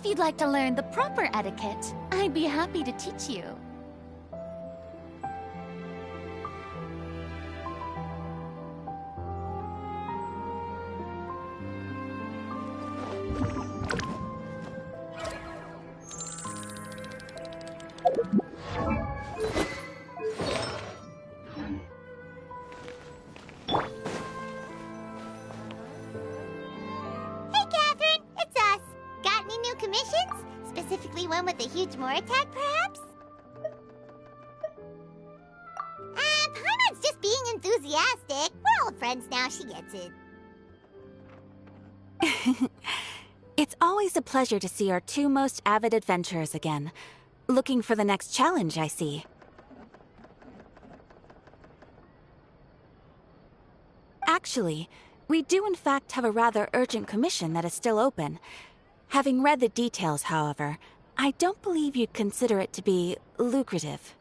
If you'd like to learn the proper etiquette, I'd be happy to teach you. Specifically one with a huge more attack, perhaps? Paimon's just being enthusiastic. We're old friends now, she gets it. It's always a pleasure to see our two most avid adventurers again. Looking for the next challenge, I see. Actually, we do in fact have a rather urgent commission that is still open. Having read the details, however, I don't believe you'd consider it to be lucrative.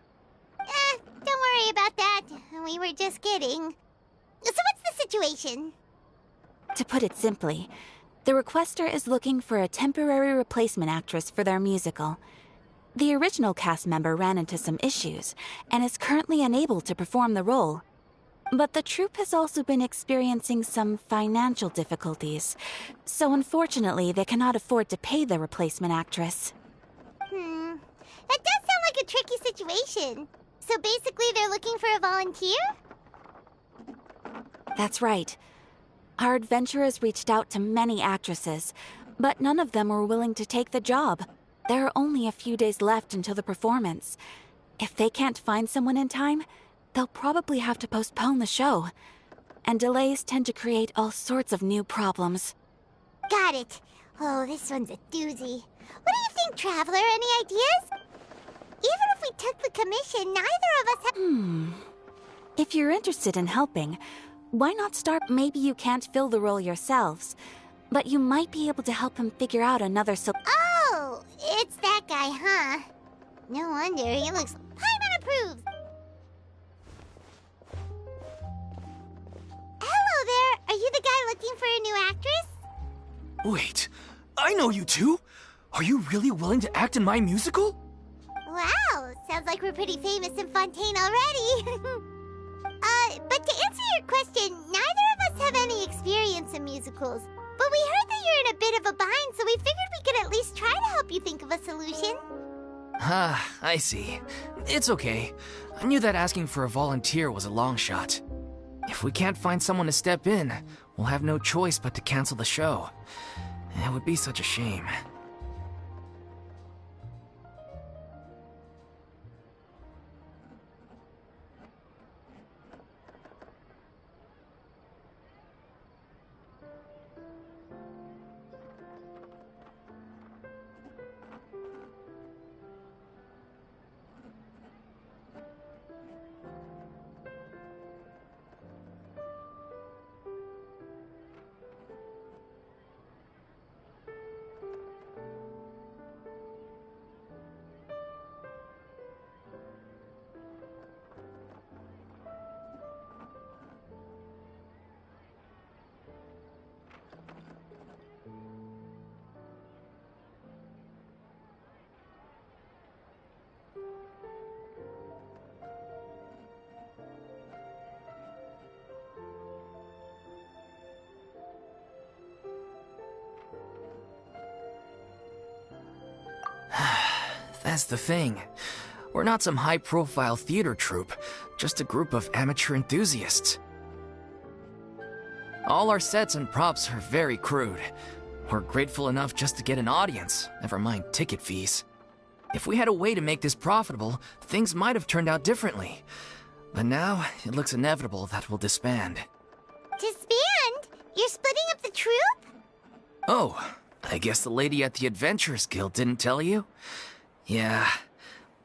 Don't worry about that. We were just kidding. So what's the situation? To put it simply, the requester is looking for a temporary replacement actress for their musical. The original cast member ran into some issues, and is currently unable to perform the role. But the troupe has also been experiencing some financial difficulties, so unfortunately they cannot afford to pay the replacement actress. That does sound like a tricky situation. So basically they're looking for a volunteer? That's right. Our adventurers reached out to many actresses, but none of them were willing to take the job. There are only a few days left until the performance. If they can't find someone in time, they'll probably have to postpone the show. And delays tend to create all sorts of new problems. Got it. Oh, this one's a doozy. What do you think, Traveler? Any ideas? Even if we took the commission, neither of us have... If you're interested in helping, why not start? Maybe you can't fill the role yourselves, but you might be able to help him figure out another Oh, it's that guy, huh? No wonder, he looks... Paimon approves! Hello there! Are you the guy looking for a new actress? Wait, I know you two! Are you really willing to act in my musical? Wow, sounds like we're pretty famous in Fontaine already. But to answer your question, neither of us have any experience in musicals. But we heard that you're in a bit of a bind, so we figured we could at least try to help you think of a solution. Ah, I see. It's okay. I knew that asking for a volunteer was a long shot. If we can't find someone to step in, we'll have no choice but to cancel the show. It would be such a shame. That's the thing. We're not some high-profile theater troupe, just a group of amateur enthusiasts. All our sets and props are very crude. We're grateful enough just to get an audience, never mind ticket fees. If we had a way to make this profitable, things might have turned out differently. But now, it looks inevitable that we'll disband. Disband? You're splitting up the troupe? Oh, I guess the lady at the Adventurers Guild didn't tell you? Yeah,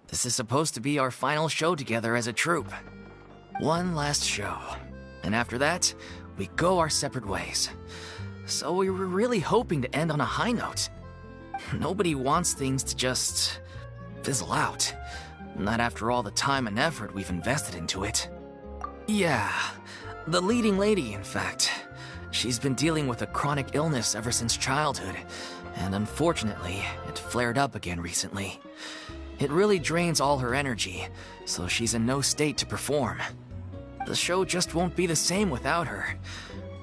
this is supposed to be our final show together as a troupe. One last show. And after that, we go our separate ways. So we were really hoping to end on a high note. Nobody wants things to just fizzle out. Not after all the time and effort we've invested into it. Yeah, the leading lady, in fact. She's been dealing with a chronic illness ever since childhood, and unfortunately, it flared up again recently. It really drains all her energy, so she's in no state to perform. The show just won't be the same without her.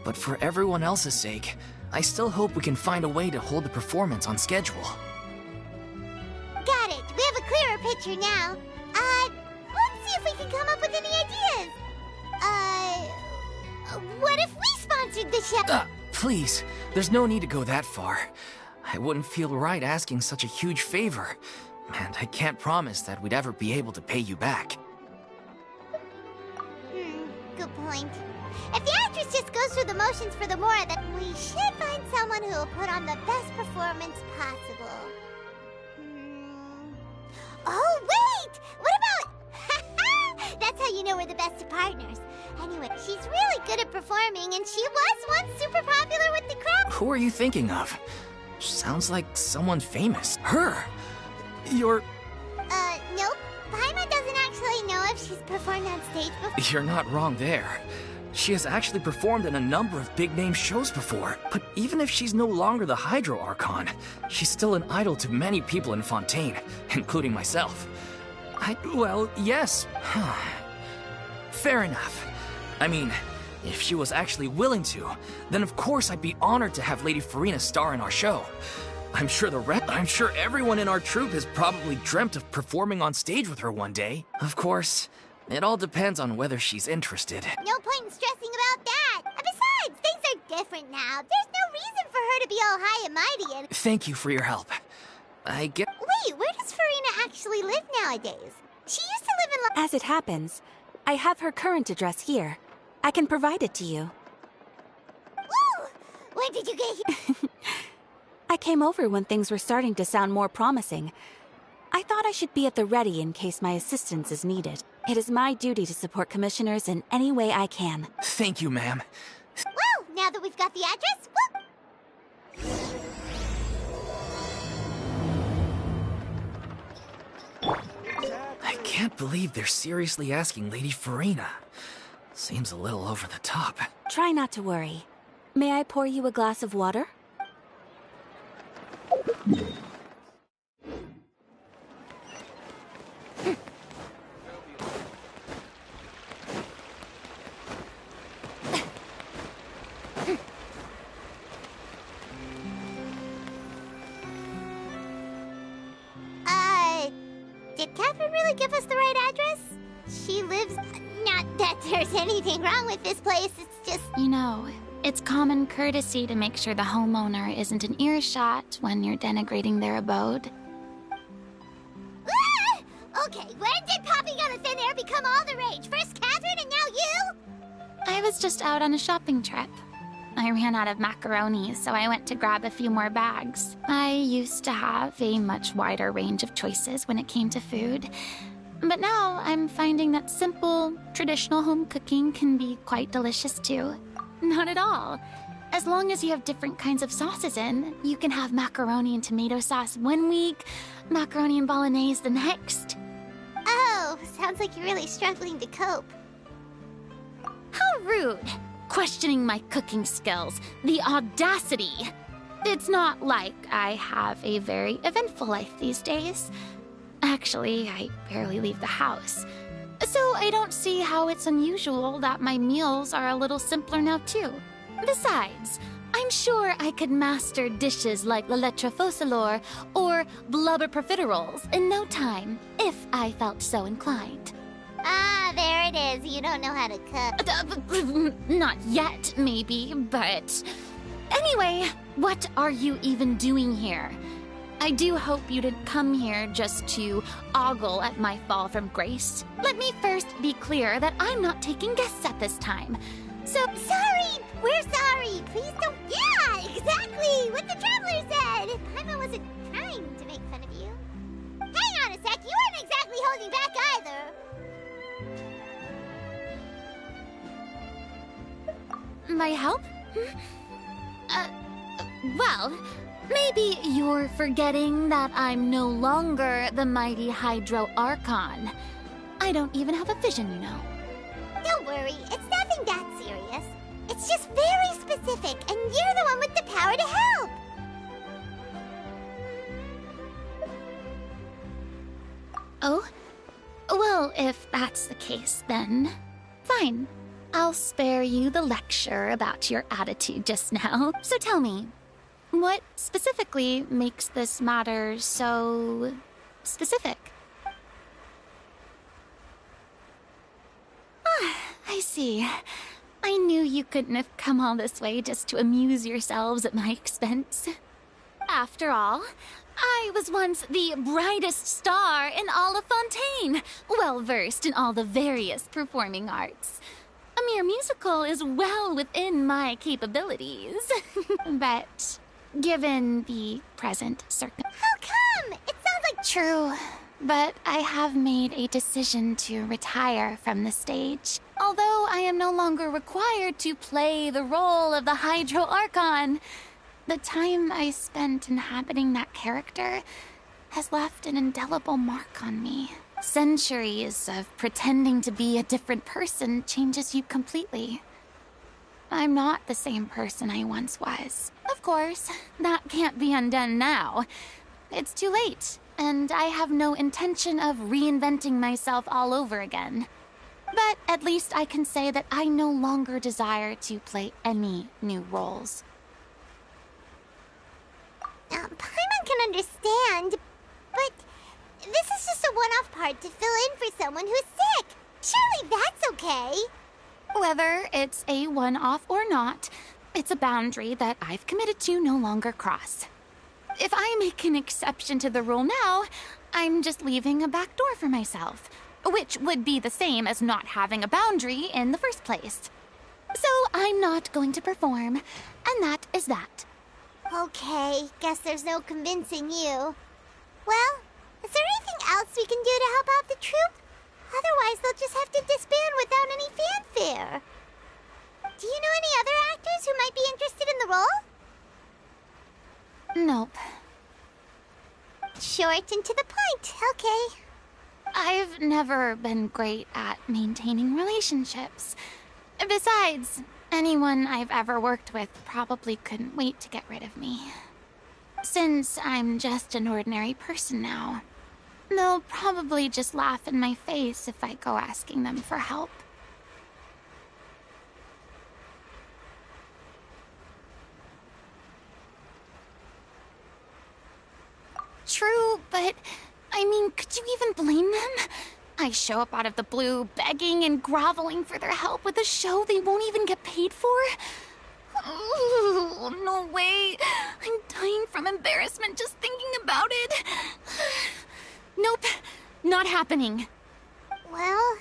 But for everyone else's sake, I still hope we can find a way to hold the performance on schedule. Got it. We have a clearer picture now. Let's see if we can come up with any ideas. What if we sponsored the show? Please, there's no need to go that far. I wouldn't feel right asking such a huge favor, and I can't promise that we'd ever be able to pay you back. Good point. If the actress just goes through the motions for the Mora, then we should find someone who will put on the best performance possible. Oh, wait! What about... That's how you know we're the best of partners. Anyway, she's really good at performing, and she was once super popular with the crowd. Who are you thinking of? Sounds like someone famous. Her! You're... Nope. Paimon doesn't actually know if she's performed on stage before. You're not wrong there. She has actually performed in a number of big-name shows before. But even if she's no longer the Hydro Archon, she's still an idol to many people in Fontaine, including myself. Well, yes. Fair enough. I mean, if she was actually willing to, then of course I'd be honored to have Lady Furina star in our show. I'm sure everyone in our troupe has probably dreamt of performing on stage with her one day. Of course, it all depends on whether she's interested. No point in stressing about that. And besides, things are different now. There's no reason for her to be all high and mighty and... Thank you for your help. Wait, where does Furina actually live nowadays? She used to live in... As it happens, I have her current address here. I can provide it to you. Woo! When did you get here? I came over when things were starting to sound more promising. I thought I should be at the ready in case my assistance is needed. It is my duty to support commissioners in any way I can. Thank you, ma'am. Well, now that we've got the address, I can't believe they're seriously asking Lady Furina. Seems a little over the top. Try not to worry. May I pour you a glass of water? Did Catherine really give us the right address? She lives... Not that there's anything wrong with this place, it's just... You know, it's common courtesy to make sure the homeowner isn't in earshot when you're denigrating their abode. Okay, when did popping out of thin air become all the rage? First Catherine and now you? I was just out on a shopping trip. I ran out of macaroni, so I went to grab a few more bags. I used to have a much wider range of choices when it came to food. But now I'm finding that simple, traditional home cooking can be quite delicious too. Not at all. As long as you have different kinds of sauces in, you can have macaroni and tomato sauce one week, macaroni and bolognese the next. Oh, sounds like you're really struggling to cope. How rude! Questioning my cooking skills. The audacity! It's not like I have a very eventful life these days. Actually, I barely leave the house. So I don't see how it's unusual that my meals are a little simpler now too. Besides, I'm sure I could master dishes like la lettre focilor or blubber profiteroles in no time, if I felt so inclined. Ah, there it is. You don't know how to cook. Not yet, maybe, but... Anyway, what are you even doing here? I do hope you didn't come here just to ogle at my fall from grace. Let me first be clear that I'm not taking guests at this time. So... Sorry! We're sorry! Please don't... Yeah, exactly! What the traveler said! Paimon wasn't trying to make fun of you. Hang on a sec, you weren't exactly holding back either. My help? Well, maybe you're forgetting that I'm no longer the mighty Hydro Archon. I don't even have a vision, you know. Don't worry, it's nothing that serious. It's just very specific, and you're the one with the power to help. Oh? Well, if that's the case, then fine. I'll spare you the lecture about your attitude just now. So tell me, what specifically makes this matter so specific? Ah, I see. I knew you couldn't have come all this way just to amuse yourselves at my expense. After all, I was once the brightest star in all of Fontaine, well-versed in all the various performing arts. A mere musical is well within my capabilities. But given the present circumstances... How come? It sounds like... True, but I have made a decision to retire from the stage. Although I am no longer required to play the role of the Hydro Archon, the time I spent inhabiting that character has left an indelible mark on me. Centuries of pretending to be a different person changes you completely. I'm not the same person I once was. Of course, that can't be undone now. It's too late, and I have no intention of reinventing myself all over again. But at least I can say that I no longer desire to play any new roles. Paimon can understand, but this is just a one-off part to fill in for someone who's sick. Surely that's okay. Whether it's a one-off or not, it's a boundary that I've committed to no longer cross. If I make an exception to the rule now, I'm just leaving a back door for myself, which would be the same as not having a boundary in the first place. So I'm not going to perform, and that is that. Okay, guess there's no convincing you. Well, is there anything else we can do to help out the troupe? Otherwise, they'll just have to disband without any fanfare. Do you know any other actors who might be interested in the role? Nope. Short and to the point, okay. I've never been great at maintaining relationships. Besides, anyone I've ever worked with probably couldn't wait to get rid of me. Since I'm just an ordinary person now, they'll probably just laugh in my face if I go asking them for help. True, but I mean, could you even blame them? I show up out of the blue, begging and groveling for their help with a show they won't even get paid for? Oh, no way. I'm dying from embarrassment just thinking about it. Nope, not happening. Well,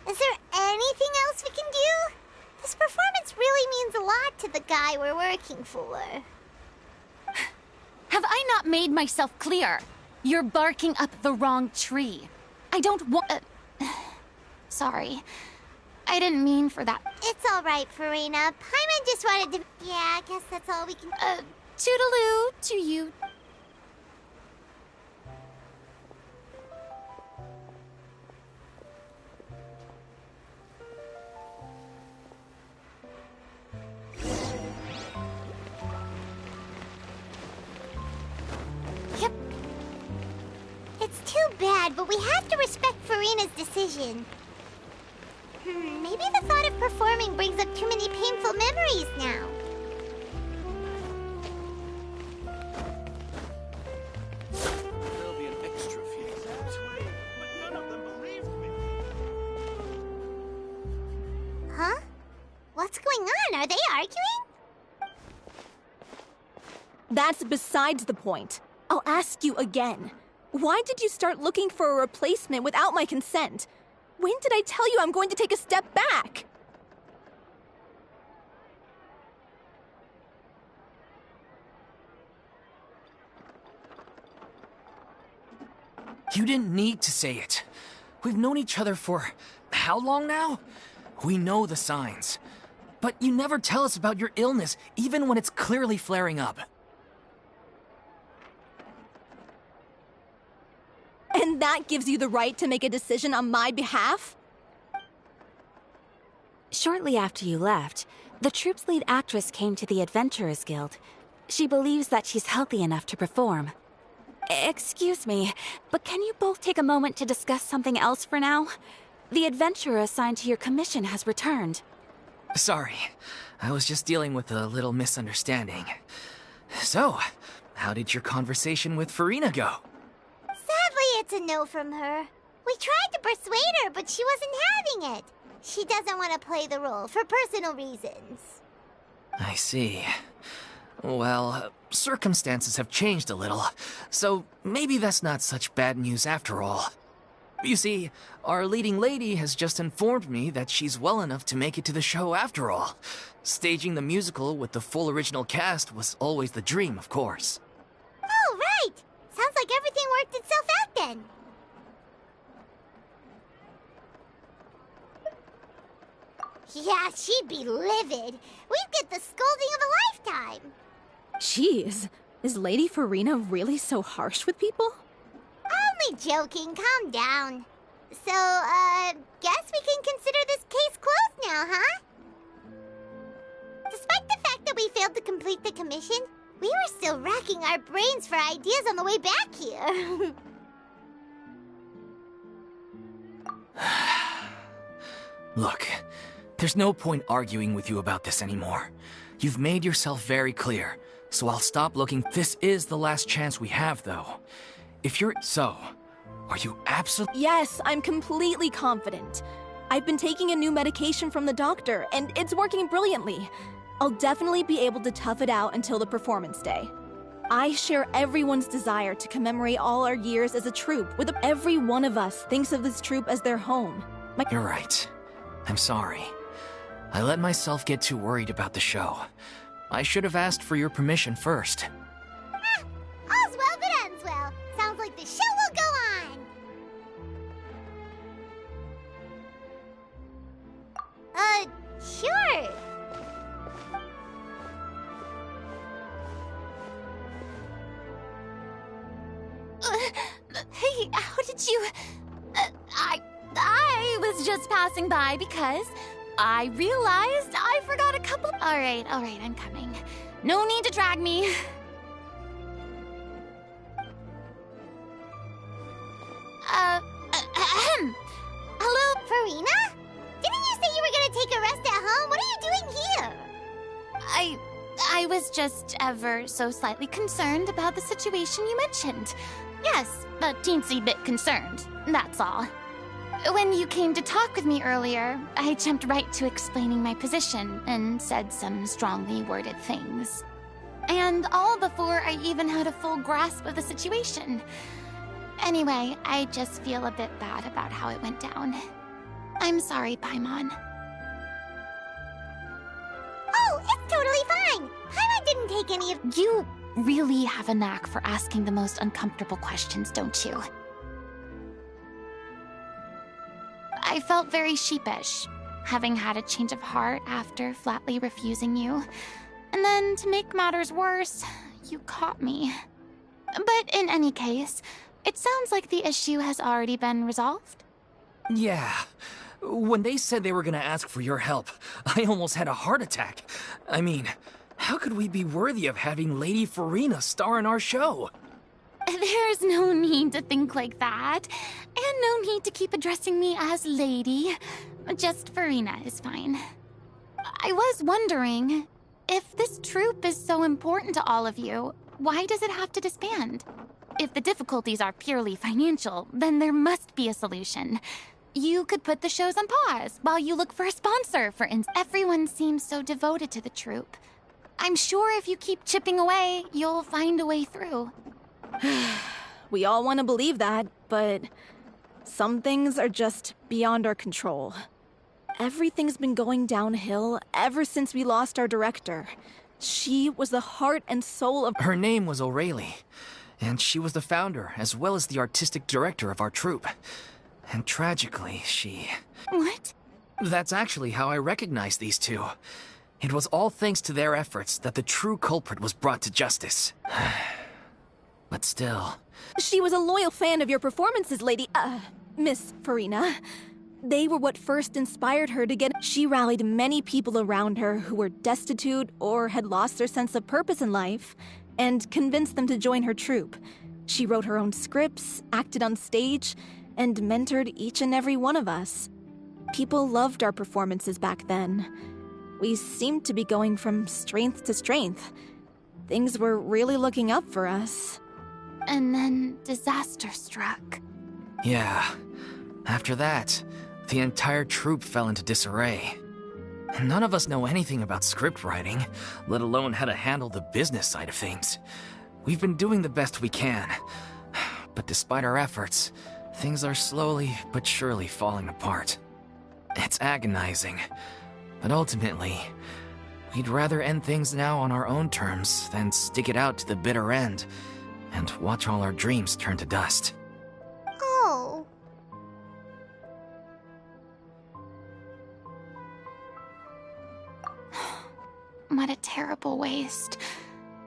is there anything else we can do? This performance really means a lot to the guy we're working for. Have I not made myself clear? You're barking up the wrong tree. I don't want... sorry. I didn't mean for that. It's all right, Furina. Paimon just wanted to... Yeah, I guess that's all we can... Toodaloo to you. Yep. It's too bad, but we have to respect Furina's decision. Maybe the thought of performing brings up too many painful memories now. There'll be an extra few. That's right, but none of them believed me. Huh? What's going on? Are they arguing? That's besides the point. I'll ask you again. Why did you start looking for a replacement without my consent? When did I tell you I'm going to take a step back? You didn't need to say it. We've known each other for how long now? We know the signs. But you never tell us about your illness, even when it's clearly flaring up. And that gives you the right to make a decision on my behalf? Shortly after you left, the troupe's lead actress came to the Adventurers Guild. She believes that she's healthy enough to perform. Excuse me, but can you both take a moment to discuss something else for now? The adventurer assigned to your commission has returned. Sorry, I was just dealing with a little misunderstanding. So, how did your conversation with Furina go? Sadly, it's a no from her. We tried to persuade her, but she wasn't having it. She doesn't want to play the role for personal reasons. I see. Well, circumstances have changed a little, so maybe that's not such bad news after all. You see, our leading lady has just informed me that she's well enough to make it to the show after all. Staging the musical with the full original cast was always the dream, of course. Oh, right! Sounds like everything worked itself out then. Yeah, she'd be livid. We'd get the scolding of a lifetime. Jeez, is Lady Furina really so harsh with people? Only joking, calm down. So, guess we can consider this case closed now, huh? Despite the fact that we failed to complete the commission, we were still racking our brains for ideas on the way back here. Look, there's no point arguing with you about this anymore. You've made yourself very clear, so I'll stop looking. This is the last chance we have, though. If you're... So, are you absolutely... Yes, I'm completely confident. I've been taking a new medication from the doctor, and it's working brilliantly. I'll definitely be able to tough it out until the performance day. I share everyone's desire to commemorate all our years as a troupe. Every one of us thinks of this troupe as their home. You're right. I'm sorry. I let myself get too worried about the show. I should have asked for your permission first. All's well that ends well. Sounds like the show will go on. Sure. Hey, how did you... I was just passing by because I realized I forgot a couple... All right, I'm coming. No need to drag me. Hello, Furina? Didn't you say you were gonna take a rest at home? What are you doing here? I was just ever so slightly concerned about the situation you mentioned. Yes, a teensy bit concerned, that's all. When you came to talk with me earlier, I jumped right to explaining my position and said some strongly worded things. And all before I even had a full grasp of the situation. Anyway, I just feel a bit bad about how it went down. I'm sorry, Paimon. Oh, it's totally fine. Paimon didn't take any of... You really have a knack for asking the most uncomfortable questions, don't you? I felt very sheepish, having had a change of heart after flatly refusing you. And then, to make matters worse, you caught me. But in any case, it sounds like the issue has already been resolved. Yeah. When they said they were gonna ask for your help, I almost had a heart attack. I mean, how could we be worthy of having Lady Furina star in our show? There's no need to think like that. And no need to keep addressing me as Lady. Just Furina is fine. I was wondering, if this troupe is so important to all of you, why does it have to disband? If the difficulties are purely financial, then there must be a solution. You could put the shows on pause while you look for a sponsor, for instance. Everyone seems so devoted to the troupe. I'm sure if you keep chipping away, you'll find a way through. We all want to believe that, but some things are just beyond our control. Everything's been going downhill ever since we lost our director. She was the heart and soul of... Her name was O'Reilly, and she was the founder as well as the artistic director of our troupe. And tragically, she... What? That's actually how I recognized these two. It was all thanks to their efforts that the true culprit was brought to justice. But still... She was a loyal fan of your performances, Miss Furina. They were what first inspired her to get... She rallied many people around her who were destitute or had lost their sense of purpose in life, and convinced them to join her troupe. She wrote her own scripts, acted on stage, and mentored each and every one of us. People loved our performances back then. We seemed to be going from strength to strength. Things were really looking up for us. And then disaster struck. Yeah. After that, the entire troupe fell into disarray. None of us know anything about script writing, let alone how to handle the business side of things. We've been doing the best we can. But despite our efforts, things are slowly but surely falling apart. It's agonizing. But ultimately, we'd rather end things now on our own terms than stick it out to the bitter end and watch all our dreams turn to dust. Oh. What a terrible waste.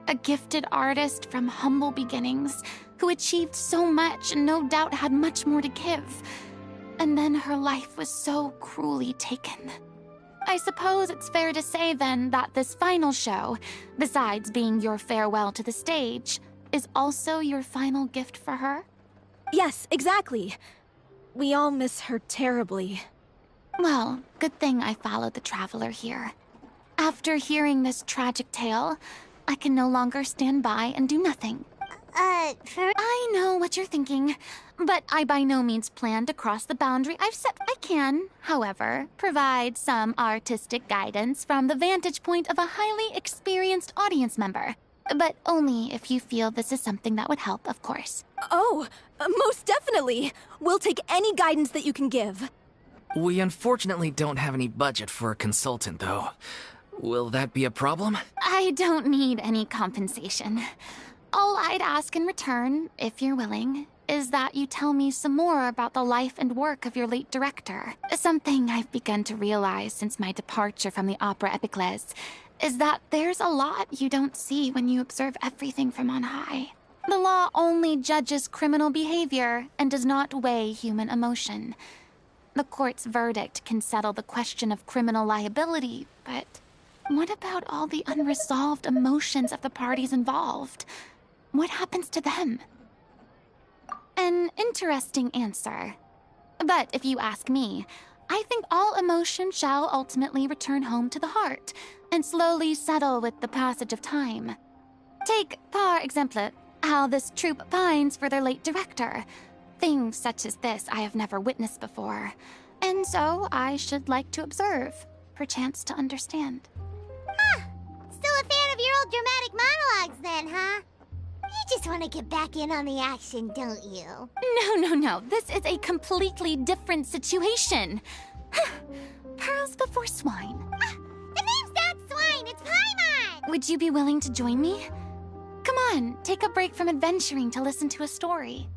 A gifted artist from humble beginnings who achieved so much and no doubt had much more to give. And then her life was so cruelly taken. I suppose it's fair to say then that this final show, besides being your farewell to the stage, is also your final gift for her? Yes, exactly. We all miss her terribly. Well, good thing I followed the Traveler here. After hearing this tragic tale, I can no longer stand by and do nothing. I know what you're thinking, but I by no means plan to cross the boundary I've set. I can, however, provide some artistic guidance from the vantage point of a highly experienced audience member. But only if you feel this is something that would help, of course. Oh, most definitely! We'll take any guidance that you can give. We unfortunately don't have any budget for a consultant, though. Will that be a problem? I don't need any compensation. All I'd ask in return, if you're willing, is that you tell me some more about the life and work of your late director. Something I've begun to realize since my departure from the Opera Epiclese is that there's a lot you don't see when you observe everything from on high. The law only judges criminal behavior and does not weigh human emotion. The court's verdict can settle the question of criminal liability, but what about all the unresolved emotions of the parties involved? What happens to them? An interesting answer. But if you ask me, I think all emotion shall ultimately return home to the heart and slowly settle with the passage of time. Take, par exemple, how this troupe pines for their late director. Things such as this I have never witnessed before, and so I should like to observe, perchance to understand. Still a fan of your old dramatic monologues then, huh? You just want to get back in on the action, don't you? No. This is a completely different situation. Pearls before swine. The name's not Swine, it's Paimon! Would you be willing to join me? Come on, take a break from adventuring to listen to a story.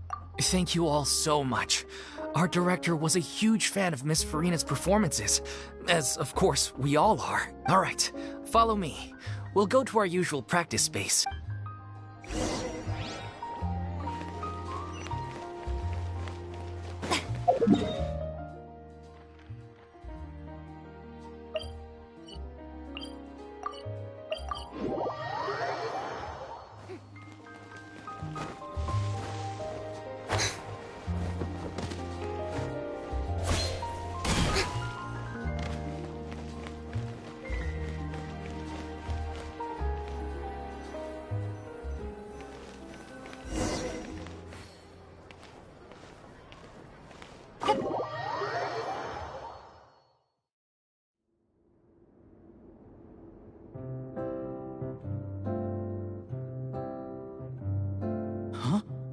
Thank you all so much. Our director was a huge fan of Miss Furina's performances, as of course we all are. All right, follow me. We'll go to our usual practice space.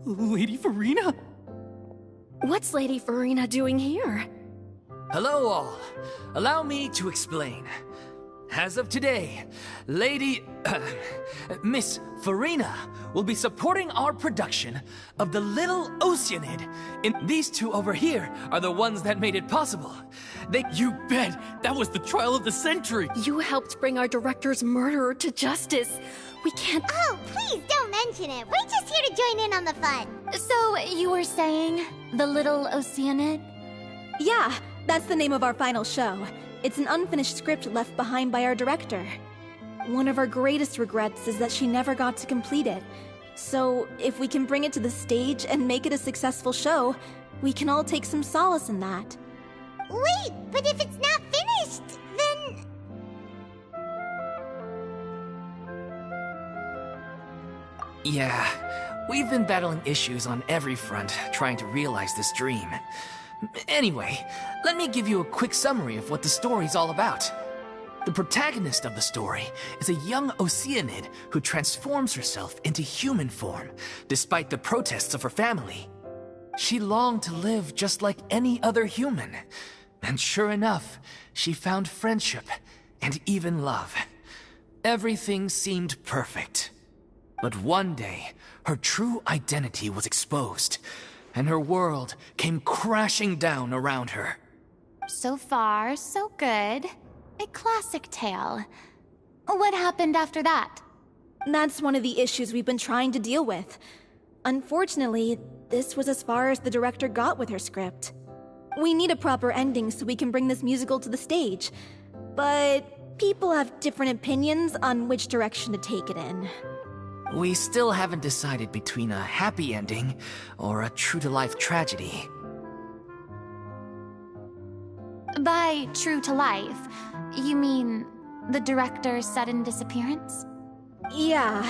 Lady Furina? What's Lady Furina doing here? Hello all. Allow me to explain. As of today, Miss Furina will be supporting our production of The Little Oceanid. And these two over here are the ones that made it possible. You bet! That was the trial of the century! You helped bring our director's murderer to justice. We can't... Oh, please don't mention it. We're just here to join in on the fun. So, you were saying, The Little Oceanid? Yeah, that's the name of our final show. It's an unfinished script left behind by our director. One of our greatest regrets is that she never got to complete it. So, if we can bring it to the stage and make it a successful show, we can all take some solace in that. Wait, but if it's not finished, then... Yeah, we've been battling issues on every front, trying to realize this dream. Anyway, let me give you a quick summary of what the story's all about. The protagonist of the story is a young Oceanid who transforms herself into human form, despite the protests of her family. She longed to live just like any other human, and sure enough, she found friendship and even love. Everything seemed perfect. But one day, her true identity was exposed, and her world came crashing down around her. So far, so good. A classic tale. What happened after that? That's one of the issues we've been trying to deal with. Unfortunately, this was as far as the director got with her script. We need a proper ending so we can bring this musical to the stage. But people have different opinions on which direction to take it in. We still haven't decided between a happy ending or a true-to-life tragedy. By true to life, you mean the director's sudden disappearance? Yeah,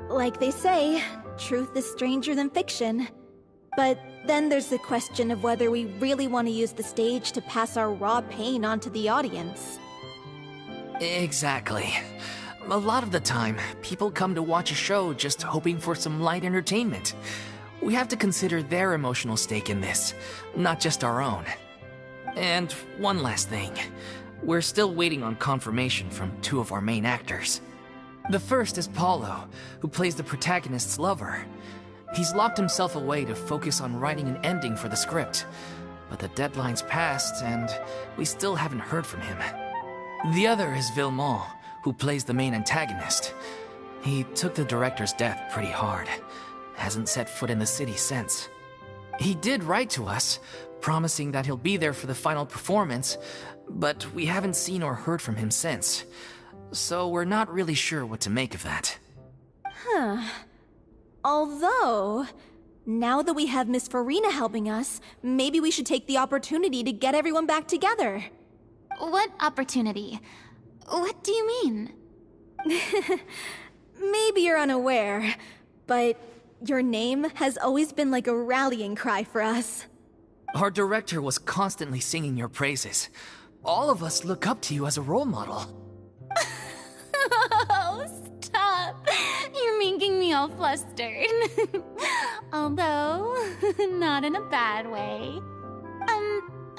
like they say, truth is stranger than fiction. But then there's the question of whether we really want to use the stage to pass our raw pain onto the audience. Exactly. A lot of the time, people come to watch a show just hoping for some light entertainment. We have to consider their emotional stake in this, not just our own. And one last thing. We're still waiting on confirmation from two of our main actors. The first is Paulo, who plays the protagonist's lover. He's locked himself away to focus on writing an ending for the script, but the deadline's passed and we still haven't heard from him. The other is Villemont, who plays the main antagonist. He took the director's death pretty hard. Hasn't set foot in the city since. He did write to us, promising that he'll be there for the final performance, but we haven't seen or heard from him since. So we're not really sure what to make of that. Although, now that we have Miss Furina helping us, maybe we should take the opportunity to get everyone back together. What opportunity? What do you mean? Maybe you're unaware, but your name has always been like a rallying cry for us. Our director was constantly singing your praises. All of us look up to you as a role model. Oh, stop! You're making me all flustered. Although, not in a bad way.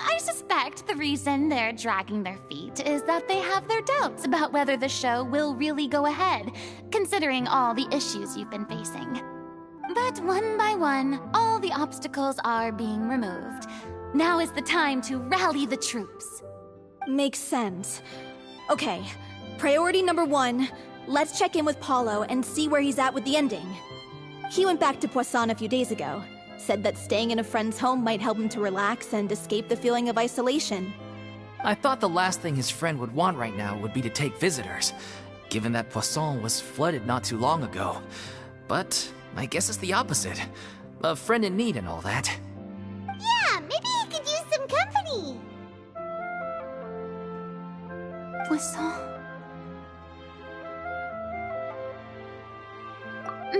I suspect the reason they're dragging their feet is that they have their doubts about whether the show will really go ahead, considering all the issues you've been facing. But one by one, all the obstacles are being removed. Now is the time to rally the troops. Makes sense. Okay, priority number 1, let's check in with Paulo and see where he's at with the ending. He went back to Poisson a few days ago. Said that staying in a friend's home might help him to relax and escape the feeling of isolation. I thought the last thing his friend would want right now would be to take visitors, given that Poisson was flooded not too long ago. But I guess it's the opposite. A friend in need and all that. Yeah, maybe he could use some company. Poisson?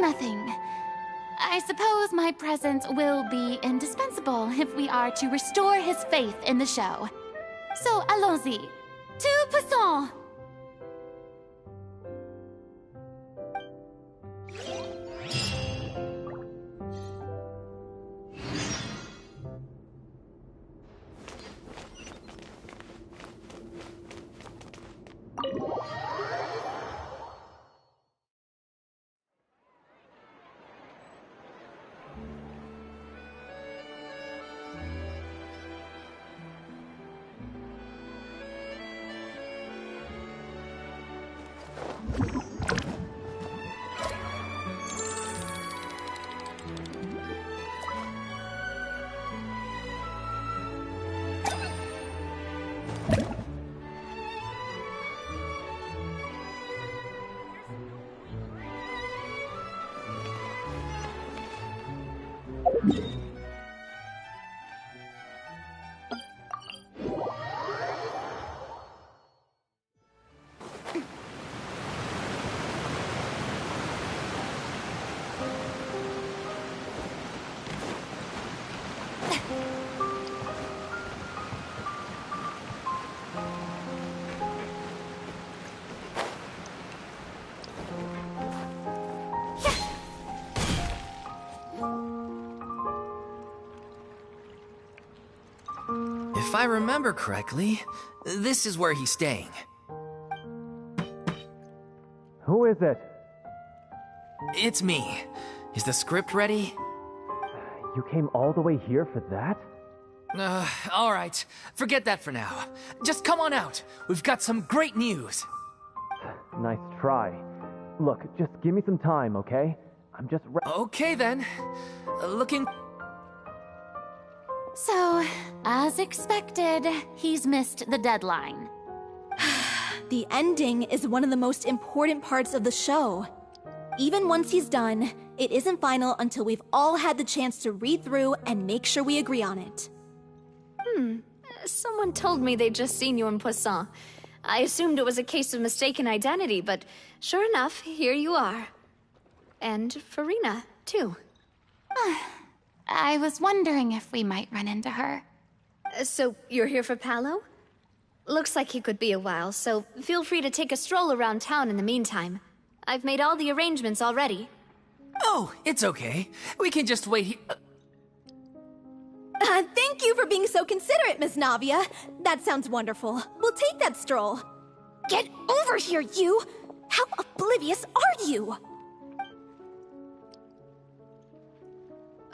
Nothing. I suppose my presence will be indispensable if we are to restore his faith in the show. So, allons-y. To Poisson! If I remember correctly, this is where he's staying. Who is it? It's me. Is the script ready? You came all the way here for that? Alright. Forget that for now. Just come on out. We've got some great news. Nice try. Look, just give me some time, okay? I'm just Okay then. Looking... So, as expected, he's missed the deadline. The ending is one of the most important parts of the show. Even once he's done, it isn't final until we've all had the chance to read through and make sure we agree on it. Someone told me they'd just seen you in Poisson. I assumed it was a case of mistaken identity, but sure enough, here you are. And Furina, too. I was wondering if we might run into her. So, you're here for Paolo? Looks like he could be a while, so feel free to take a stroll around town in the meantime. I've made all the arrangements already. Oh, it's okay. We can just wait here. Thank you for being so considerate, Miss Navia. That sounds wonderful. We'll take that stroll. Get over here, you! How oblivious are you?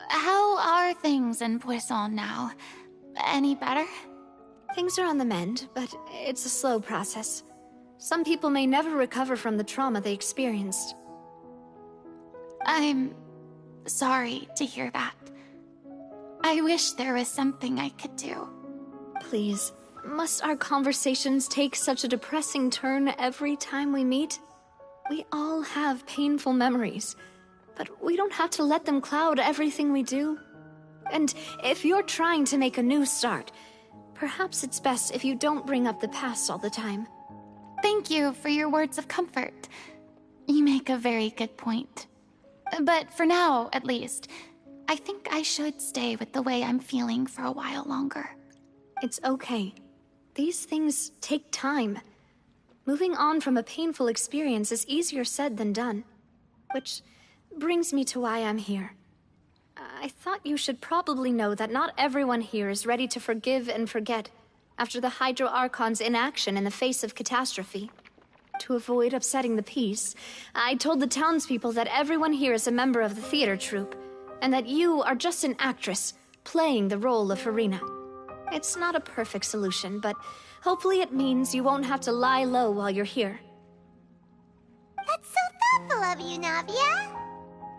How are things in Poisson now? Any better? Things are on the mend, but it's a slow process. Some people may never recover from the trauma they experienced. I'm sorry to hear that. I wish there was something I could do. Please, must our conversations take such a depressing turn every time we meet? We all have painful memories, but we don't have to let them cloud everything we do. And if you're trying to make a new start, perhaps it's best if you don't bring up the past all the time. Thank you for your words of comfort. You make a very good point. But for now, at least, I think I should stay with the way I'm feeling for a while longer. It's okay. These things take time. Moving on from a painful experience is easier said than done. Which brings me to why I'm here. I thought you should probably know that not everyone here is ready to forgive and forget after the Hydro Archon's inaction in the face of catastrophe. To avoid upsetting the peace, I told the townspeople that everyone here is a member of the theater troupe, and that you are just an actress playing the role of Furina. It's not a perfect solution, but hopefully it means you won't have to lie low while you're here. That's so thoughtful of you, Navia.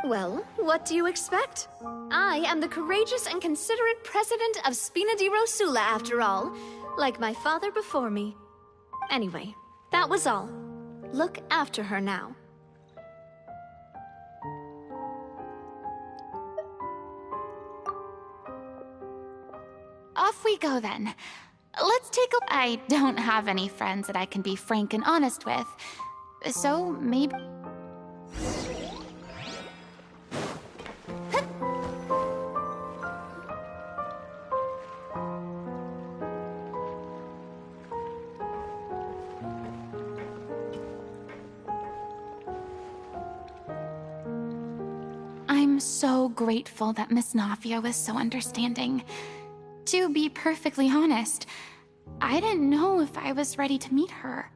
Well, what do you expect? I am the courageous and considerate president of Spina di Rosula, after all, like my father before me. Anyway, that was all. Look after her now. Off we go then. Let's take a... I don't have any friends that I can be frank and honest with. So maybe... I'm so grateful that Miss Navia was so understanding. To be perfectly honest, I didn't know if I was ready to meet her.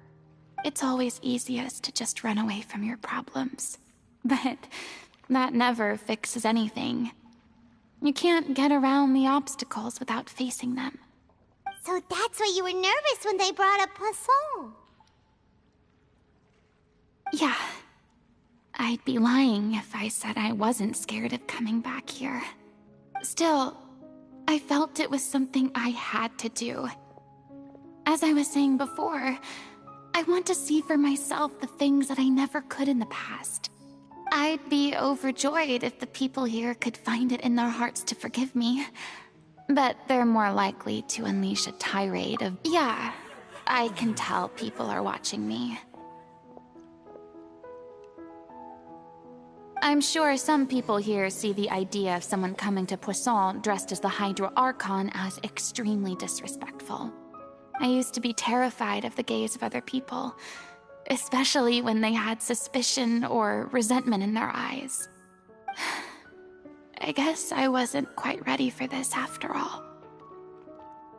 It's always easiest to just run away from your problems. But that never fixes anything. You can't get around the obstacles without facing them. So that's why you were nervous when they brought up Poisson. Yeah. I'd be lying if I said I wasn't scared of coming back here. Still, I felt it was something I had to do. As I was saying before, I want to see for myself the things that I never could in the past. I'd be overjoyed if the people here could find it in their hearts to forgive me. But they're more likely to unleash a tirade of, yeah, I can tell people are watching me. I'm sure some people here see the idea of someone coming to Poisson dressed as the Hydro Archon as extremely disrespectful. I used to be terrified of the gaze of other people, especially when they had suspicion or resentment in their eyes. I guess I wasn't quite ready for this after all.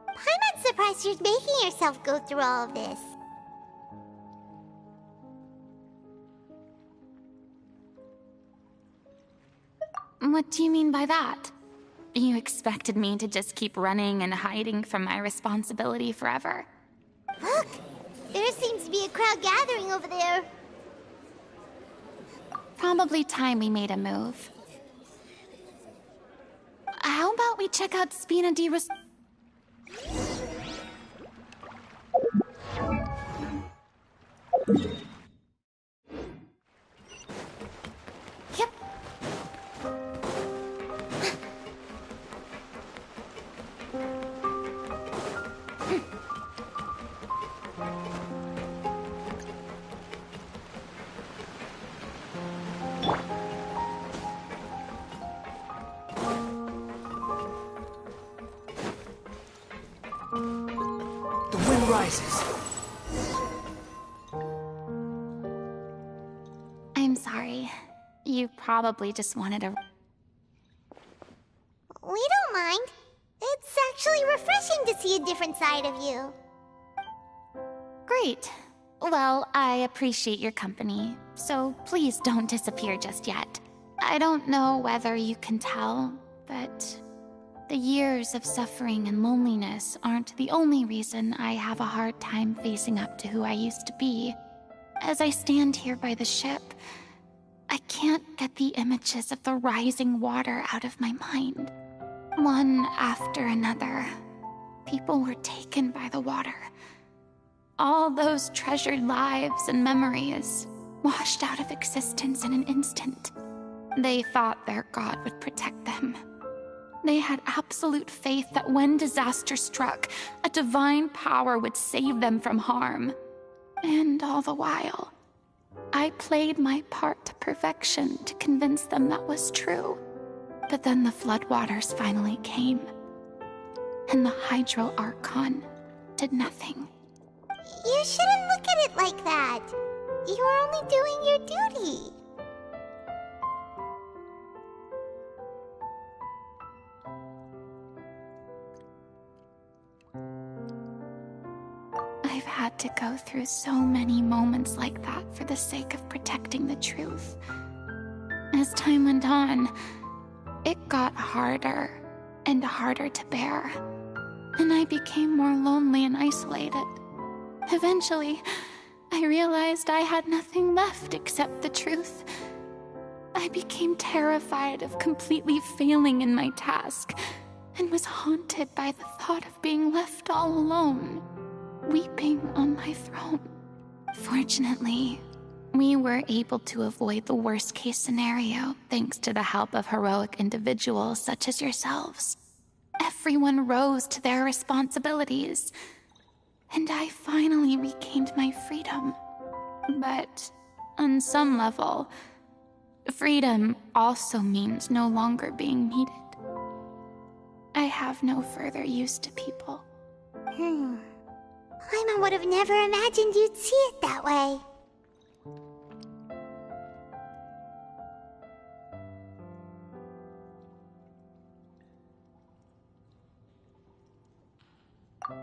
I'm not surprised you're making yourself go through all of this. What do you mean by that? You expected me to just keep running and hiding from my responsibility forever? Look! There seems to be a crowd gathering over there. Probably time we made a move. How about we check out Spina di Ros... Yep. The wind rises. I'm sorry. You probably just wanted a... We don't mind. It's actually refreshing to see a different side of you. Great. Well, I appreciate your company, so please don't disappear just yet. I don't know whether you can tell, but the years of suffering and loneliness aren't the only reason I have a hard time facing up to who I used to be. As I stand here by the ship, I can't get the images of the rising water out of my mind. One after another, people were taken by the water. All those treasured lives and memories washed out of existence in an instant. They thought their god would protect them. They had absolute faith that when disaster struck, a divine power would save them from harm. And all the while, I played my part to perfection to convince them that was true. But then the floodwaters finally came, and the Hydro Archon did nothing. You shouldn't look at it like that. You're only doing your duty. I've had to go through so many moments like that for the sake of protecting the truth. As time went on, it got harder and harder to bear, and I became more lonely and isolated. Eventually, I realized I had nothing left except the truth. I became terrified of completely failing in my task, and was haunted by the thought of being left all alone, weeping on my throne. Fortunately, we were able to avoid the worst-case scenario thanks to the help of heroic individuals such as yourselves. Everyone rose to their responsibilities, and I finally regained my freedom. But on some level, freedom also means no longer being needed. I have no further use to people. Paimon would have never imagined you'd see it that way.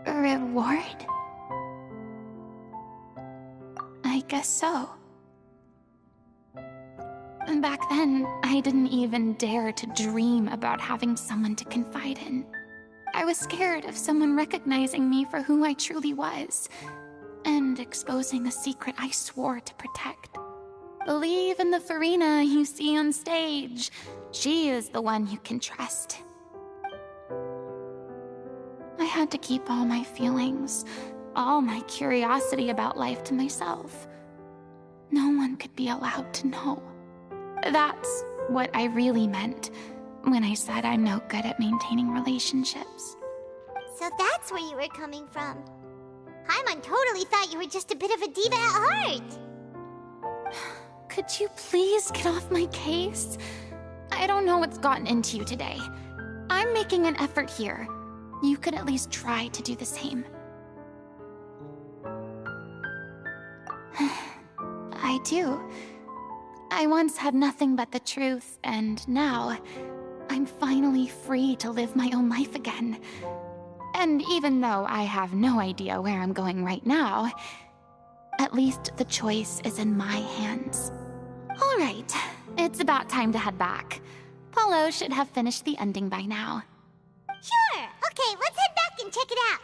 A reward? I guess so. And back then, I didn't even dare to dream about having someone to confide in. I was scared of someone recognizing me for who I truly was, and exposing a secret I swore to protect. Believe in the Furina you see on stage. She is the one you can trust. I had to keep all my feelings, all my curiosity about life to myself. No one could be allowed to know. That's what I really meant when I said I'm no good at maintaining relationships. So that's where you were coming from. Paimon totally thought you were just a bit of a diva at heart. Could you please get off my case? I don't know what's gotten into you today. I'm making an effort here. You could at least try to do the same. I do. I once had nothing but the truth, and now I'm finally free to live my own life again. And even though I have no idea where I'm going right now, at least the choice is in my hands. All right, it's about time to head back. Paulo should have finished the ending by now. Sure! Okay, let's head back and check it out.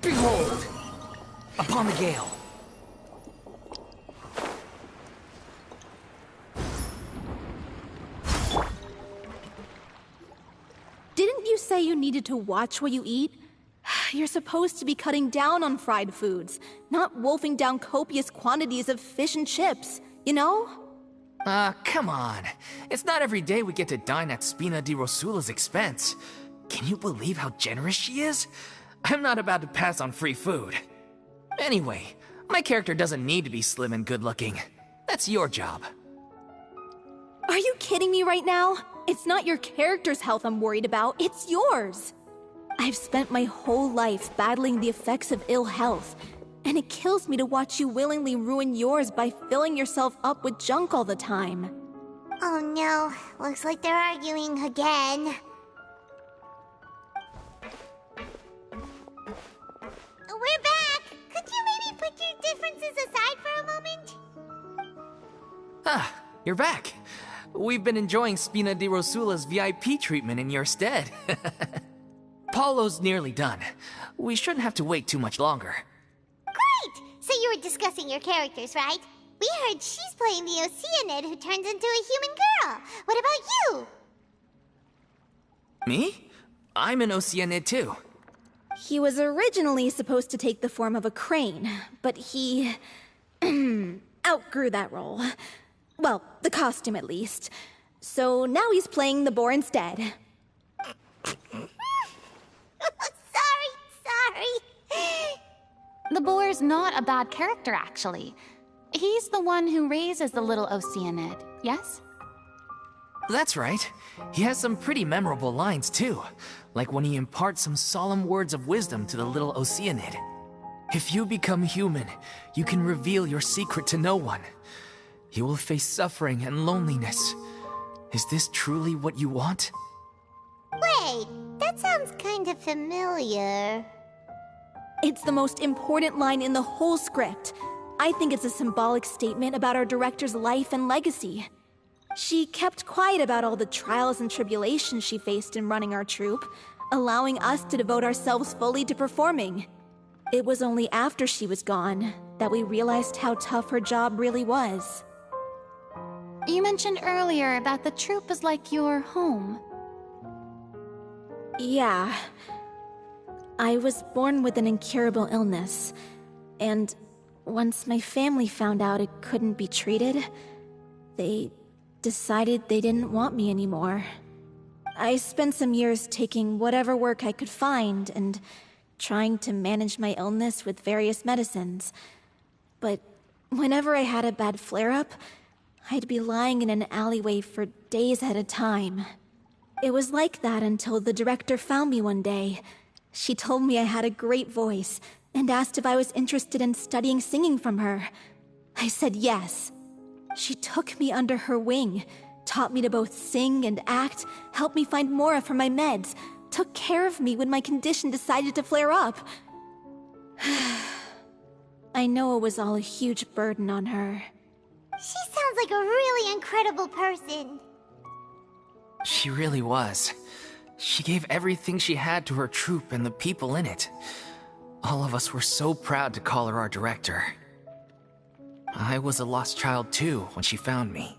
Behold! Upon the gale. Didn't you say you needed to watch what you eat? You're supposed to be cutting down on fried foods, not wolfing down copious quantities of fish and chips, you know? Come on. It's not every day we get to dine at Spina di Rosula's expense. Can you believe how generous she is? I'm not about to pass on free food. Anyway, my character doesn't need to be slim and good-looking. That's your job. Are you kidding me right now? It's not your character's health I'm worried about, it's yours. I've spent my whole life battling the effects of ill health, and it kills me to watch you willingly ruin yours by filling yourself up with junk all the time. Oh no, looks like they're arguing again. We're back! Could you maybe put your differences aside for a moment? Ah, you're back. We've been enjoying Spina di Rosula's VIP treatment in your stead. Paulo's nearly done. We shouldn't have to wait too much longer. Great! So you were discussing your characters, right? We heard she's playing the Oceanid who turns into a human girl. What about you? Me? I'm an Oceanid too. He was originally supposed to take the form of a crane, but he outgrew that role. Well, the costume at least. So now he's playing the boar instead. Sorry. The boar's not a bad character, actually. He's the one who raises the little Oceanid, yes? That's right. He has some pretty memorable lines too, like when he imparts some solemn words of wisdom to the little Oceanid. If you become human, you can reveal your secret to no one. You will face suffering and loneliness. Is this truly what you want? Wait, that sounds kind of familiar. It's the most important line in the whole script. I think it's a symbolic statement about our director's life and legacy. She kept quiet about all the trials and tribulations she faced in running our troupe, allowing us to devote ourselves fully to performing. It was only after she was gone that we realized how tough her job really was. You mentioned earlier that the troupe is like your home. Yeah. I was born with an incurable illness, and once my family found out it couldn't be treated, they decided they didn't want me anymore. I spent some years taking whatever work I could find and trying to manage my illness with various medicines. But whenever I had a bad flare-up, I'd be lying in an alleyway for days at a time. It was like that until the director found me one day. She told me I had a great voice and asked if I was interested in studying singing from her. I said yes. She took me under her wing, taught me to both sing and act, helped me find Mora for my meds, took care of me when my condition decided to flare up. I know it was all a huge burden on her. She sounds like a really incredible person. She really was. She gave everything she had to her troupe and the people in it. All of us were so proud to call her our director. I was a lost child too when she found me.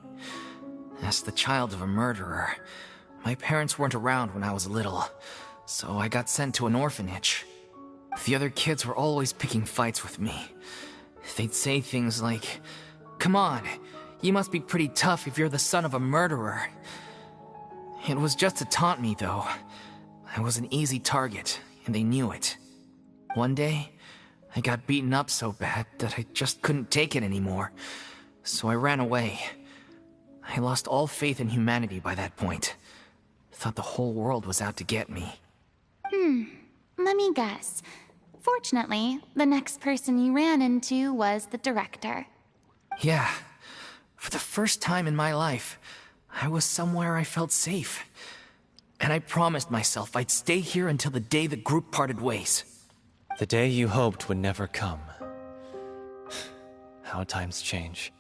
As the child of a murderer, my parents weren't around when I was little, so I got sent to an orphanage. The other kids were always picking fights with me. They'd say things like, "Come on, you must be pretty tough if you're the son of a murderer." It was just to taunt me, though. I was an easy target, and they knew it. One day, I got beaten up so bad that I just couldn't take it anymore, so I ran away. I lost all faith in humanity by that point. Thought the whole world was out to get me. Let me guess. Fortunately, the next person you ran into was the director. Yeah. For the first time in my life, I was somewhere I felt safe. And I promised myself I'd stay here until the day the group parted ways. The day you hoped would never come. How times change.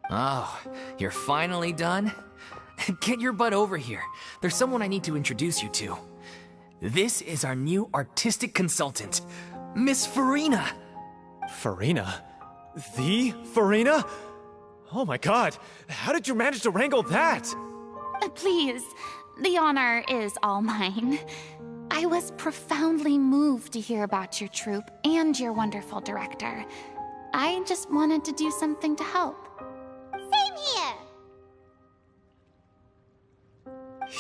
Oh, you're finally done? Get your butt over here. There's someone I need to introduce you to. This is our new artistic consultant, Miss Furina. Furina? The Furina? Oh my god, how did you manage to wrangle that? Please, the honor is all mine. I was profoundly moved to hear about your troupe and your wonderful director. I just wanted to do something to help. Same here!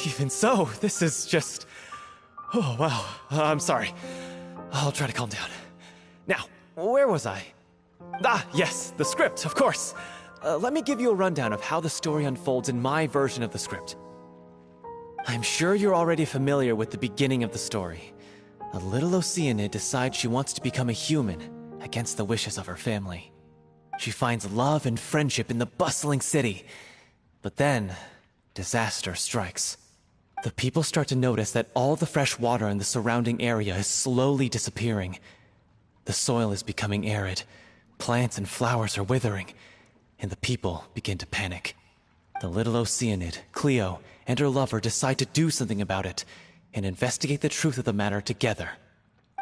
Even so, this is just... Oh, wow. I'm sorry. I'll try to calm down. Now, where was I? Ah, yes, the script, of course. Let me give you a rundown of how the story unfolds in my version of the script. I'm sure you're already familiar with the beginning of the story. A little Oceanid decides she wants to become a human, against the wishes of her family. She finds love and friendship in the bustling city. But then, disaster strikes. The people start to notice that all the fresh water in the surrounding area is slowly disappearing. The soil is becoming arid, plants and flowers are withering, and the people begin to panic. The little Oceanid, Cleo, and her lover decide to do something about it, and investigate the truth of the matter together.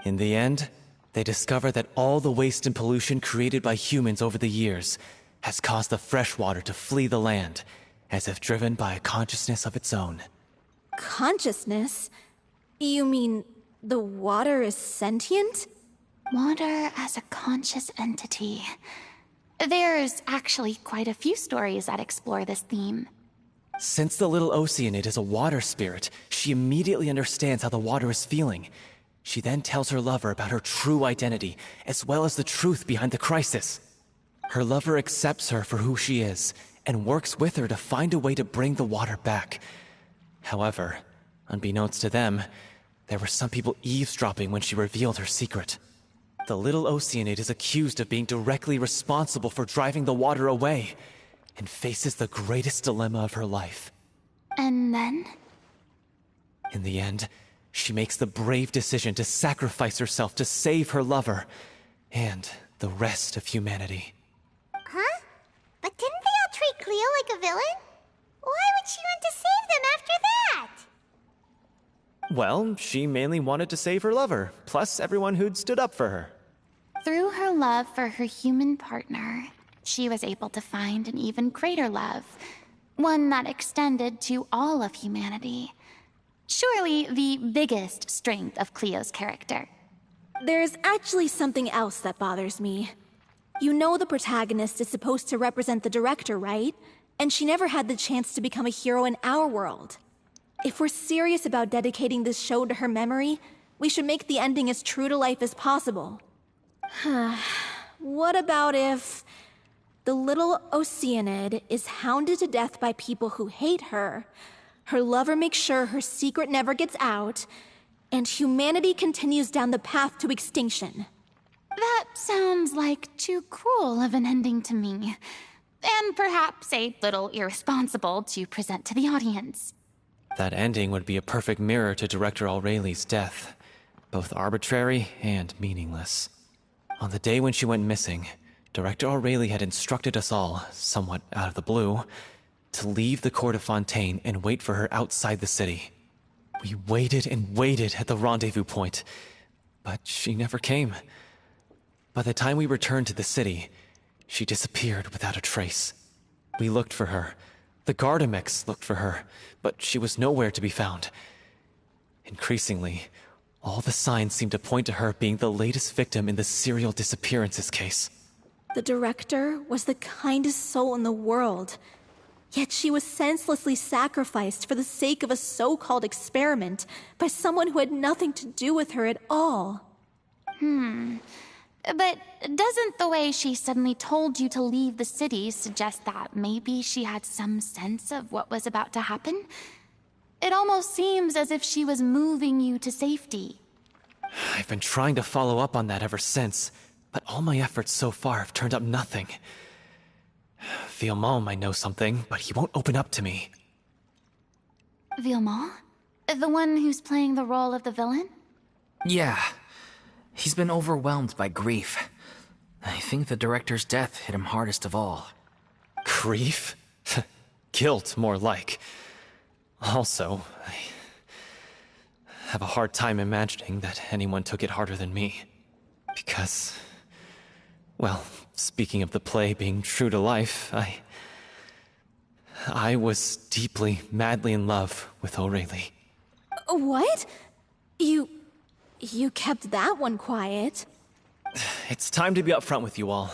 In the end, they discover that all the waste and pollution created by humans over the years has caused the fresh water to flee the land, as if driven by a consciousness of its own. Consciousness? You mean the water is sentient? Water as a conscious entity. There's actually quite a few stories that explore this theme. Since the little Oceanid is a water spirit, she immediately understands how the water is feeling. She then tells her lover about her true identity, as well as the truth behind the crisis. Her lover accepts her for who she is, and works with her to find a way to bring the water back. However, unbeknownst to them, there were some people eavesdropping when she revealed her secret. The little Oceanid is accused of being directly responsible for driving the water away, and faces the greatest dilemma of her life. And then? In the end, she makes the brave decision to sacrifice herself to save her lover, and the rest of humanity. Huh? But didn't they all treat Cleo like a villain? Why would she want to save them after that? Well, she mainly wanted to save her lover, plus everyone who'd stood up for her. Through her love for her human partner, she was able to find an even greater love, one that extended to all of humanity. Surely the biggest strength of Cleo's character. There's actually something else that bothers me. You know the protagonist is supposed to represent the director, right? And she never had the chance to become a hero in our world. If we're serious about dedicating this show to her memory, we should make the ending as true to life as possible. What about if the little Oceanid is hounded to death by people who hate her, her lover makes sure her secret never gets out, and humanity continues down the path to extinction? That sounds like too cruel of an ending to me. And perhaps a little irresponsible to present to the audience. That ending would be a perfect mirror to Director Aureli's death, both arbitrary and meaningless. On the day when she went missing, Director Aureli had instructed us all, somewhat out of the blue, to leave the court of Fontaine and wait for her outside the city. We waited and waited at the rendezvous point, but she never came. By the time we returned to the city, she disappeared without a trace. We looked for her. The Gardamex looked for her, but she was nowhere to be found. Increasingly, All the signs seem to point to her being the latest victim in the serial disappearances case. The director was the kindest soul in the world. Yet she was senselessly sacrificed for the sake of a so-called experiment by someone who had nothing to do with her at all. But doesn't the way she suddenly told you to leave the city suggest that maybe she had some sense of what was about to happen? It almost seems as if she was moving you to safety. I've been trying to follow up on that ever since, but all my efforts so far have turned up nothing. Villemont might know something, but he won't open up to me. Villemont? The one who's playing the role of the villain? Yeah. He's been overwhelmed by grief. I think the director's death hit him hardest of all. Grief? Guilt, more like. Also, I have a hard time imagining that anyone took it harder than me. Because, well, speaking of the play being true to life, I was deeply, madly in love with Aurelie. What? You kept that one quiet. It's time to be upfront with you all.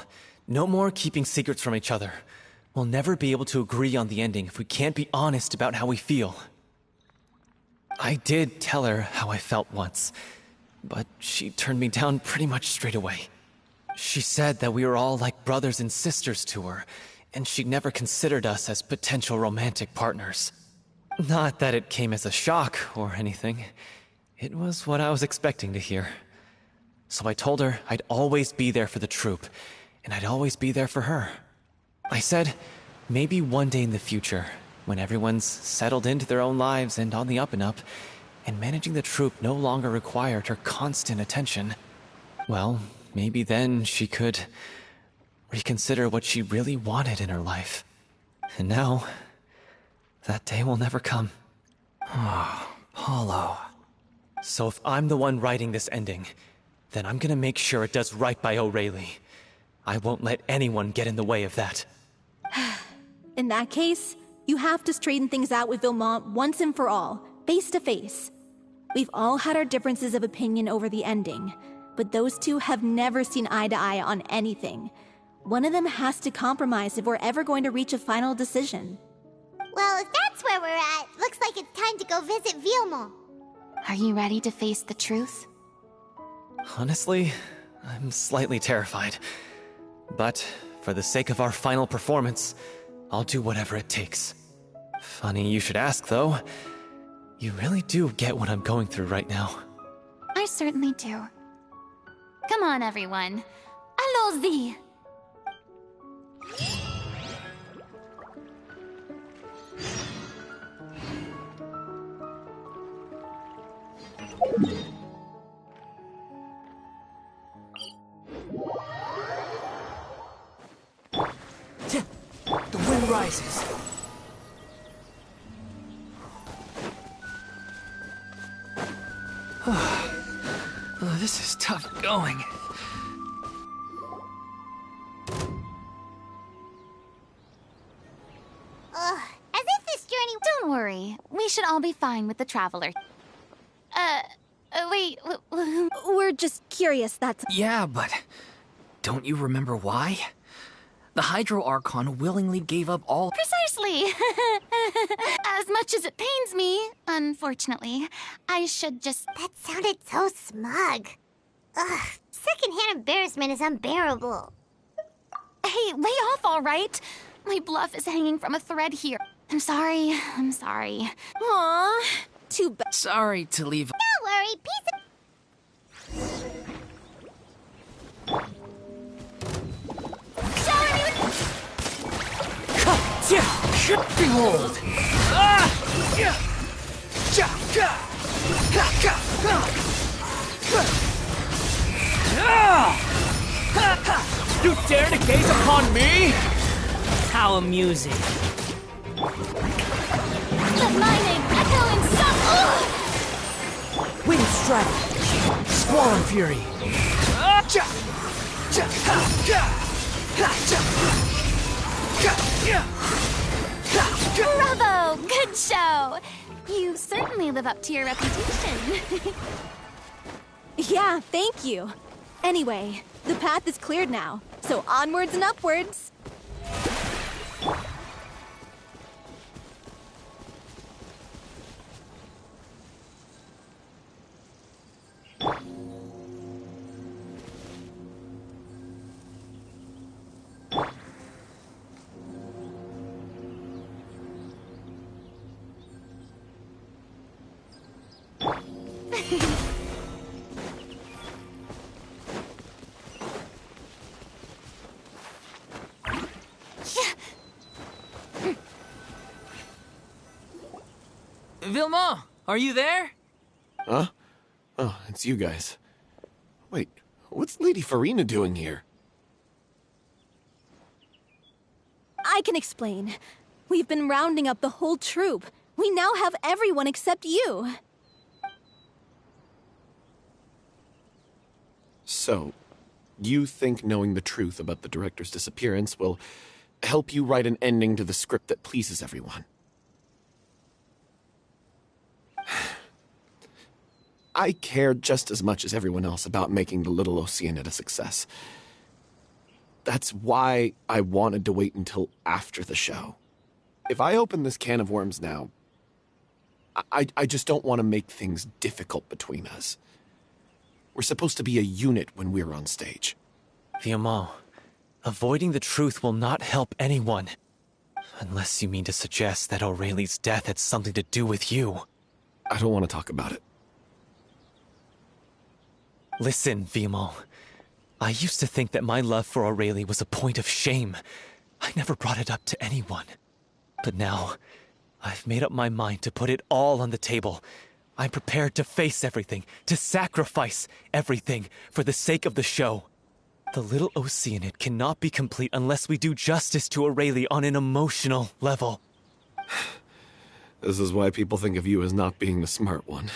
No more keeping secrets from each other. We'll never be able to agree on the ending if we can't be honest about how we feel. I did tell her how I felt once, but she turned me down pretty much straight away. She said that we were all like brothers and sisters to her, and she'd never considered us as potential romantic partners. Not that it came as a shock or anything. It was what I was expecting to hear. So I told her I'd always be there for the troupe, and I'd always be there for her. I said, maybe one day in the future, when everyone's settled into their own lives and on the up and up, and managing the troupe no longer required her constant attention, well, maybe then she could reconsider what she really wanted in her life. And now, that day will never come. Hollow. So if I'm the one writing this ending, then I'm gonna make sure it does right by Aurelie. I won't let anyone get in the way of that. In that case, you have to straighten things out with Villemont once and for all, face to face. We've all had our differences of opinion over the ending, but those two have never seen eye to eye on anything. One of them has to compromise if we're ever going to reach a final decision. Well, if that's where we're at, looks like it's time to go visit Villemont. Are you ready to face the truth? Honestly, I'm slightly terrified. But for the sake of our final performance, I'll do whatever it takes. Funny you should ask, though. You really do get what I'm going through right now. I certainly do. Come on, everyone. Allons-y! The wind rises. This is tough going. As if this journey... Don't worry. We should all be fine with the Traveler. Wait, We're just curious, that's... Yeah, but don't you remember why? The Hydro Archon willingly gave up all... Precisely! As much as it pains me, unfortunately, I should just... That sounded so smug. Ugh, secondhand embarrassment is unbearable. Hey, lay off, all right? My bluff is hanging from a thread here. I'm sorry. Aww, too bad. Sorry to leave... Don't worry, Behold! You dare to gaze upon me? How amusing. Let my name echo in some... Wind strike! Squall and fury! Bravo! Good show! You certainly live up to your reputation. Yeah, thank you. Anyway, the path is cleared now, so onwards and upwards. Vilma, are you there? Huh? Oh, it's you guys. Wait, what's Lady Furina doing here? I can explain. We've been rounding up the whole troop. We now have everyone except you. So, you think knowing the truth about the director's disappearance will help you write an ending to the script that pleases everyone? I care just as much as everyone else about making the Little Oceanid a success. That's why I wanted to wait until after the show. If I open this can of worms now, I just don't want to make things difficult between us. We're supposed to be a unit when we're on stage. Vilma, avoiding the truth will not help anyone. Unless you mean to suggest that Aurelie's death had something to do with you. I don't want to talk about it. Listen, Vilma. I used to think that my love for Aurelie was a point of shame. I never brought it up to anyone. But now, I've made up my mind to put it all on the table. I'm prepared to face everything, to sacrifice everything for the sake of the show. The Little Oceanid cannot be complete unless we do justice to Aurelie on an emotional level. This is why people think of you as not being the smart one.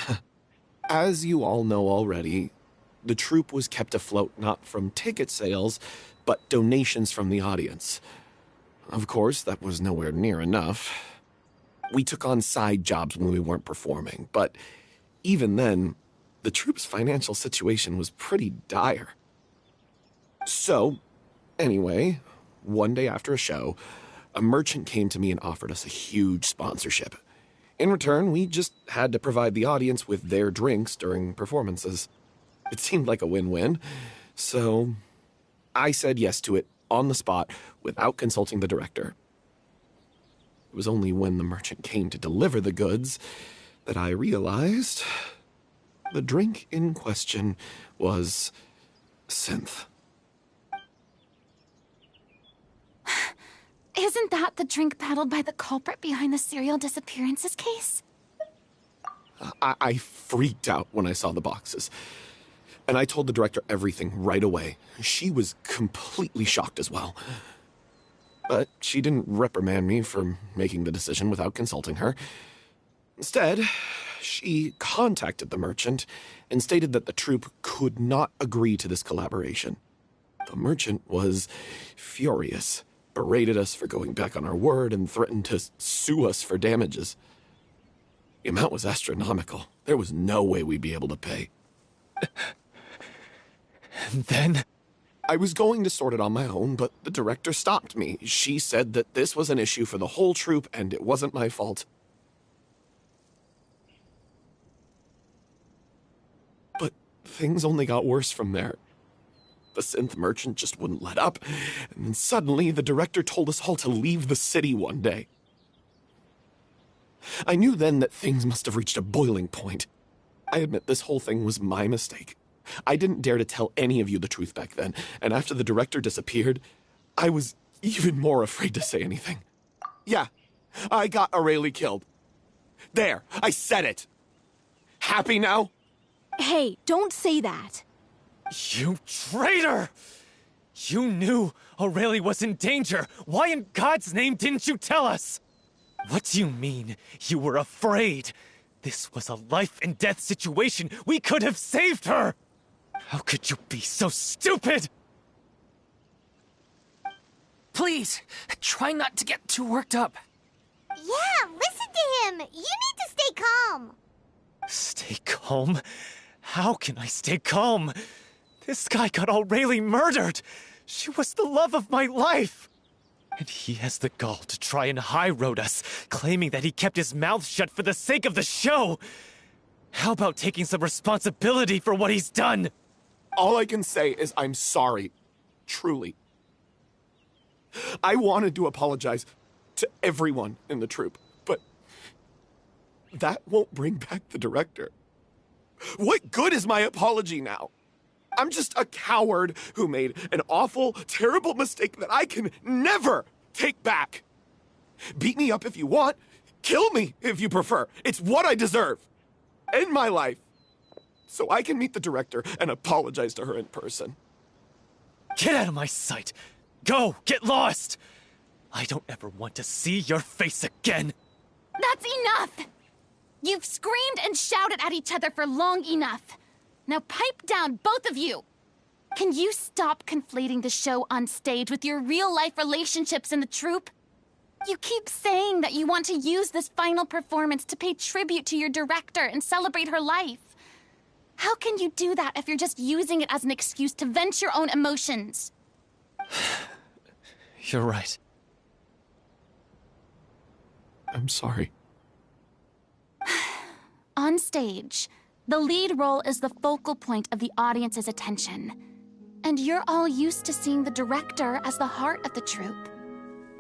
As you all know already, the troupe was kept afloat not from ticket sales, but donations from the audience. Of course, that was nowhere near enough. We took on side jobs when we weren't performing, but even then, the troupe's financial situation was pretty dire. So, anyway, one day after a show, a merchant came to me and offered us a huge sponsorship. In return, we just had to provide the audience with their drinks during performances. It seemed like a win-win, so I said yes to it on the spot without consulting the director. It was only when the merchant came to deliver the goods that I realized the drink in question was synth. Isn't that the drink peddled by the culprit behind the serial disappearances case? I freaked out when I saw the boxes. And I told the director everything right away. She was completely shocked as well. But she didn't reprimand me for making the decision without consulting her. Instead, she contacted the merchant and stated that the troupe could not agree to this collaboration. The merchant was furious, berated us for going back on our word, and threatened to sue us for damages. The amount was astronomical. There was no way we'd be able to pay. And then? I was going to sort it on my own, but the director stopped me. She said that this was an issue for the whole troupe, and it wasn't my fault. But things only got worse from there. The synth merchant just wouldn't let up, and then suddenly the director told us all to leave the city one day. I knew then that things must have reached a boiling point. I admit this whole thing was my mistake. I didn't dare to tell any of you the truth back then, and after the director disappeared, I was even more afraid to say anything. Yeah, I got Aurelie killed. There, I said it. Happy now? Hey, don't say that. You traitor! You knew Aurelie was in danger. Why in God's name didn't you tell us? What do you mean, you were afraid? This was a life and death situation. We could have saved her! How could you be so stupid? Please, try not to get too worked up. Yeah, listen to him. You need to stay calm. Stay calm? How can I stay calm? This guy got Aurelie murdered! She was the love of my life! And he has the gall to try and high-road us, claiming that he kept his mouth shut for the sake of the show! How about taking some responsibility for what he's done? All I can say is I'm sorry. Truly. I wanted to apologize to everyone in the troupe, but that won't bring back the director. What good is my apology now? I'm just a coward who made an awful, terrible mistake that I can never take back. Beat me up if you want. Kill me if you prefer. It's what I deserve. End my life. So I can meet the director and apologize to her in person. Get out of my sight! Go! Get lost! I don't ever want to see your face again! That's enough! You've screamed and shouted at each other for long enough. Now pipe down, both of you! Can you stop conflating the show on stage with your real-life relationships in the troupe? You keep saying that you want to use this final performance to pay tribute to your director and celebrate her life. How can you do that if you're just using it as an excuse to vent your own emotions? You're right. I'm sorry. On stage, the lead role is the focal point of the audience's attention. And you're all used to seeing the director as the heart of the troupe.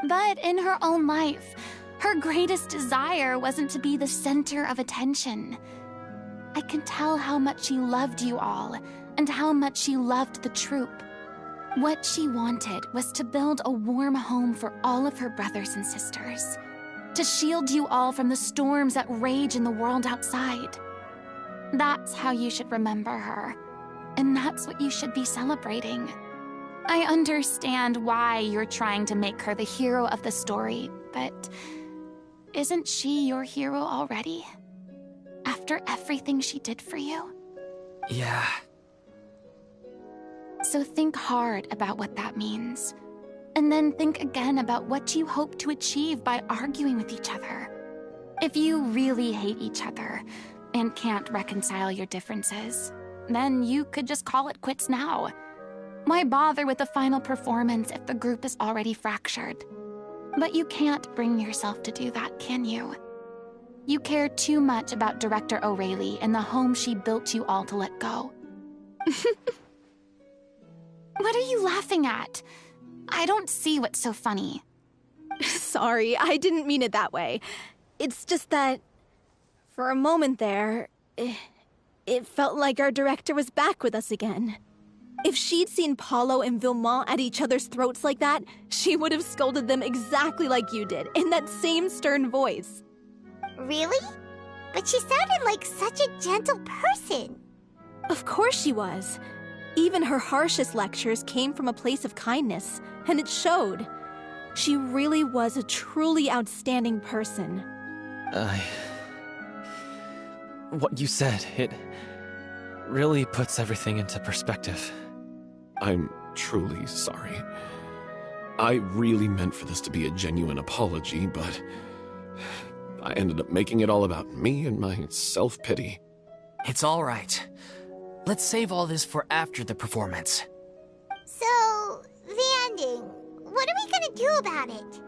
But in her own life, her greatest desire wasn't to be the center of attention. I can tell how much she loved you all, and how much she loved the troupe. What she wanted was to build a warm home for all of her brothers and sisters. To shield you all from the storms that rage in the world outside. That's how you should remember her. And that's what you should be celebrating. I understand why you're trying to make her the hero of the story, but isn't she your hero already? After everything she did for you? Yeah. So think hard about what that means. And then think again about what you hope to achieve by arguing with each other. If you really hate each other and can't reconcile your differences, then you could just call it quits now. Why bother with the final performance if the group is already fractured? But you can't bring yourself to do that, can you? You care too much about Director Aurelie and the home she built you all to let go. What are you laughing at? I don't see what's so funny. Sorry, I didn't mean it that way. It's just that, for a moment there, it felt like our director was back with us again. If she'd seen Paulo and Vilmont at each other's throats like that, she would have scolded them exactly like you did, in that same stern voice. Really? But she sounded like such a gentle person. Of course she was. Even her harshest lectures came from a place of kindness, and it showed. She really was a truly outstanding person. What you said, it really puts everything into perspective. I'm truly sorry. I really meant for this to be a genuine apology, but I ended up making it all about me and my self-pity. It's all right. Let's save all this for after the performance. So, the ending. What are we gonna do about it?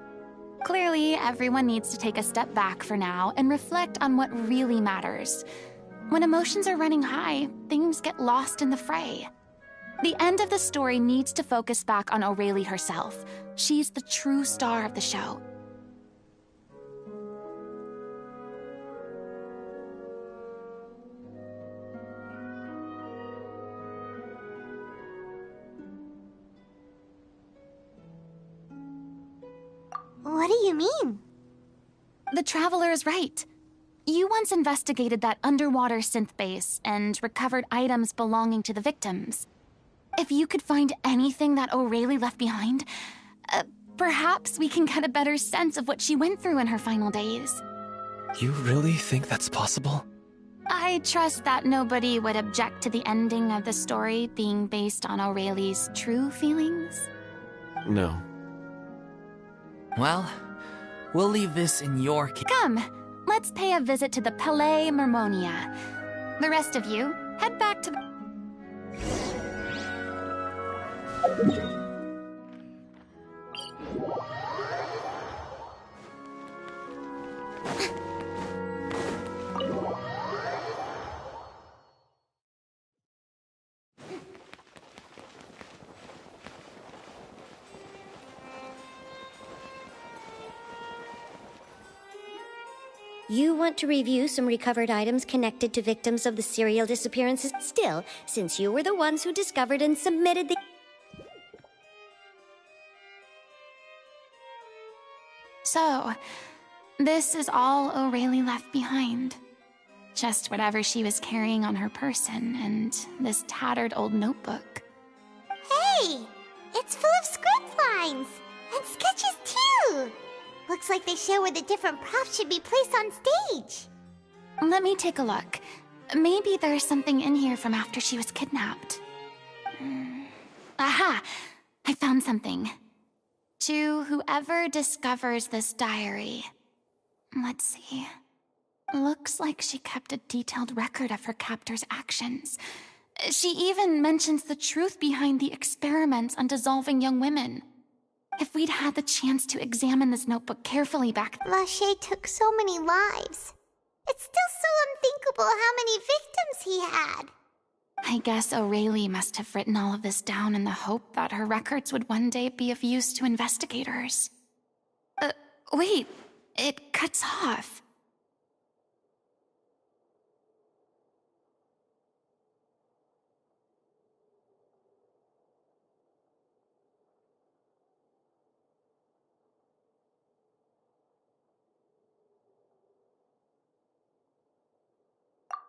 Clearly, everyone needs to take a step back for now and reflect on what really matters. When emotions are running high, things get lost in the fray. The end of the story needs to focus back on Aurelie herself. She's the true star of the show. What do you mean? The Traveler is right. You once investigated that underwater synth base and recovered items belonging to the victims. If you could find anything that Aurelie left behind, perhaps we can get a better sense of what she went through in her final days. You really think that's possible? I trust that nobody would object to the ending of the story being based on Aurelie's true feelings. No. Well, we'll leave this in your Come, let's pay a visit to the Palais Mermonia. The rest of you, head back to the... You want to review some recovered items connected to victims of the serial disappearances? Still, since you were the ones who discovered and submitted the... So, this is all O'Reilly left behind. Just whatever she was carrying on her person and this tattered old notebook. Hey! It's full of script lines! And sketches too! Looks like they show where the different props should be placed on stage. Let me take a look. Maybe there's something in here from after she was kidnapped. Aha! I found something. To whoever discovers this diary. Let's see. Looks like she kept a detailed record of her captor's actions. She even mentions the truth behind the experiments on dissolving young women. If we'd had the chance to examine this notebook carefully back then... Lachey took so many lives. It's still so unthinkable how many victims he had. I guess O'Reilly must have written all of this down in the hope that her records would one day be of use to investigators. Wait, it cuts off.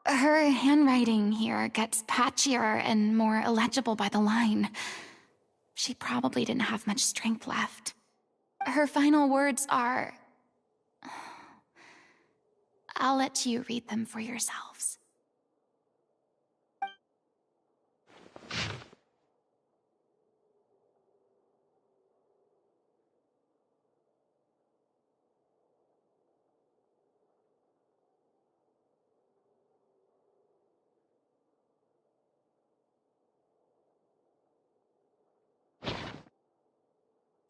Her handwriting here gets patchier and more illegible by the line. She probably didn't have much strength left. Her final words are... I'll let you read them for yourselves.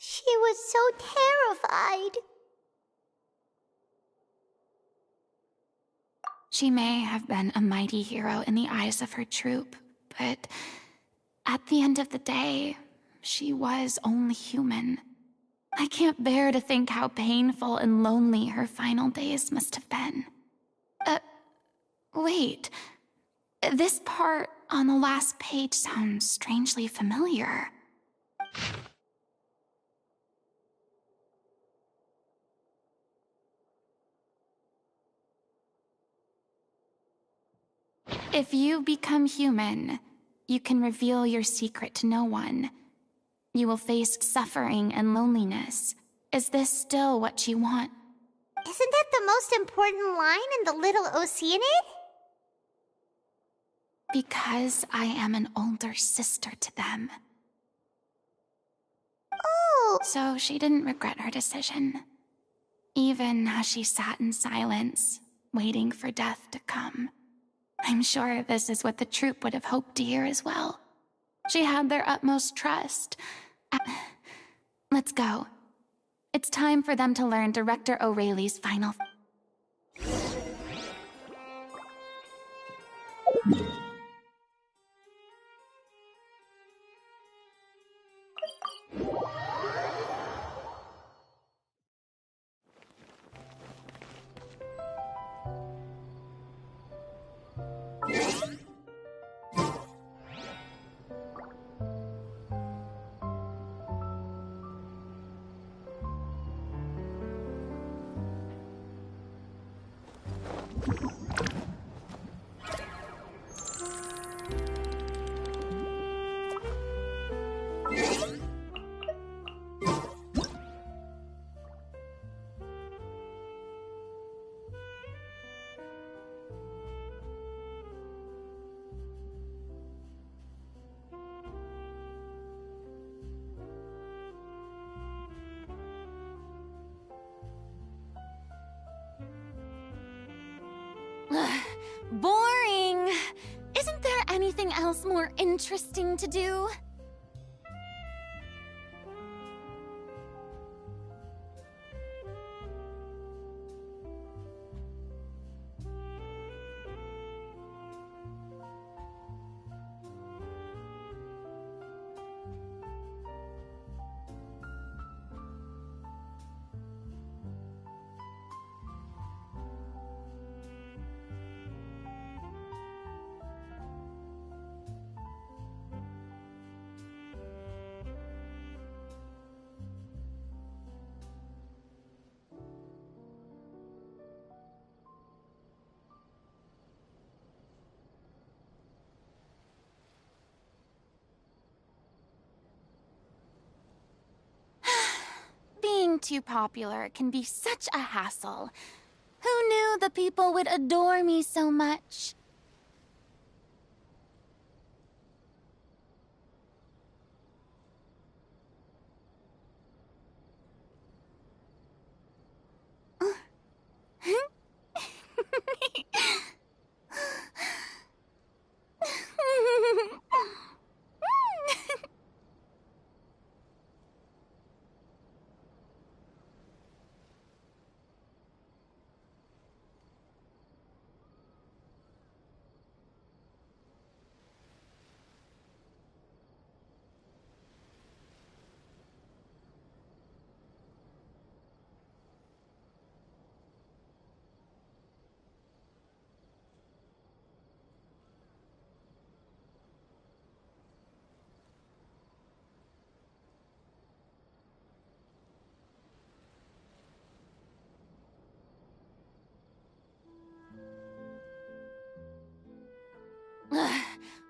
She was so terrified. She may have been a mighty hero in the eyes of her troop, but at the end of the day, she was only human. I can't bear to think how painful and lonely her final days must have been. Wait. This part on the last page sounds strangely familiar. If you become human, you can reveal your secret to no one. You will face suffering and loneliness. Is this still what you want? Isn't that the most important line in the Little Oceanid? Because I am an older sister to them. Oh! So she didn't regret her decision. Even as she sat in silence, waiting for death to come. I'm sure this is what the troupe would have hoped to hear as well. She had their utmost trust. Let's go. It's time for them to learn Director O'Reilly's final... Boring! Isn't there anything else more interesting to do? Being too popular can be such a hassle. Who knew the people would adore me so much?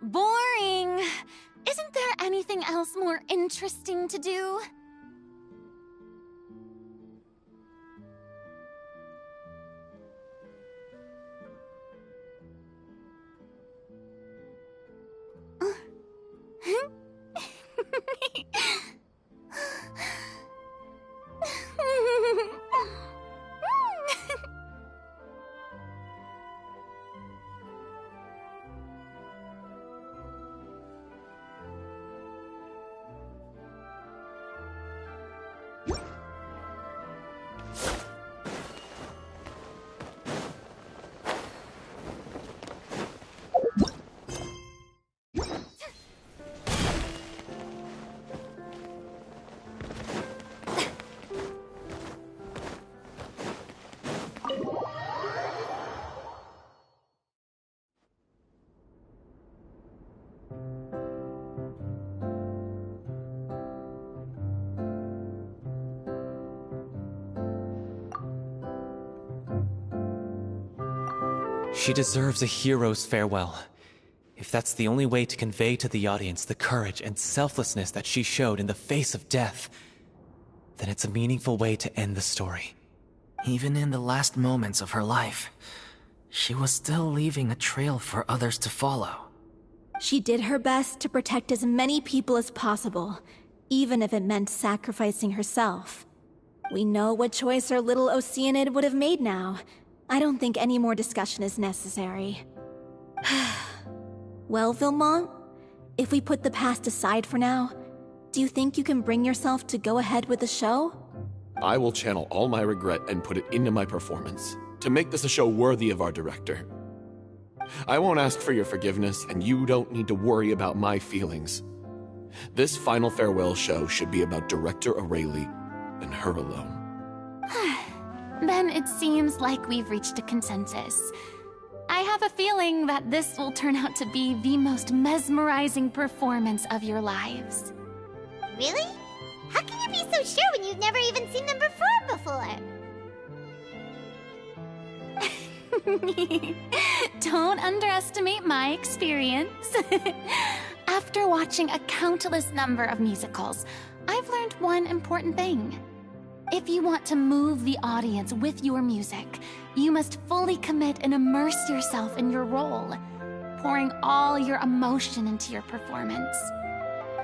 Boring. Isn't there anything else more interesting to do? She deserves a hero's farewell. If that's the only way to convey to the audience the courage and selflessness that she showed in the face of death, then it's a meaningful way to end the story. Even in the last moments of her life, she was still leaving a trail for others to follow. She did her best to protect as many people as possible, even if it meant sacrificing herself. We know what choice our little Oceanid would have made now. I don't think any more discussion is necessary. Well, Vilmont, if we put the past aside for now, do you think you can bring yourself to go ahead with the show? I will channel all my regret and put it into my performance, to make this a show worthy of our director. I won't ask for your forgiveness, and you don't need to worry about my feelings. This final farewell show should be about Director Aurelie and her alone. Then it seems like we've reached a consensus. I have a feeling that this will turn out to be the most mesmerizing performance of your lives. Really? How can you be so sure when you've never even seen them perform before? Don't underestimate my experience. After watching a countless number of musicals, I've learned one important thing. If you want to move the audience with your music, you must fully commit and immerse yourself in your role, pouring all your emotion into your performance.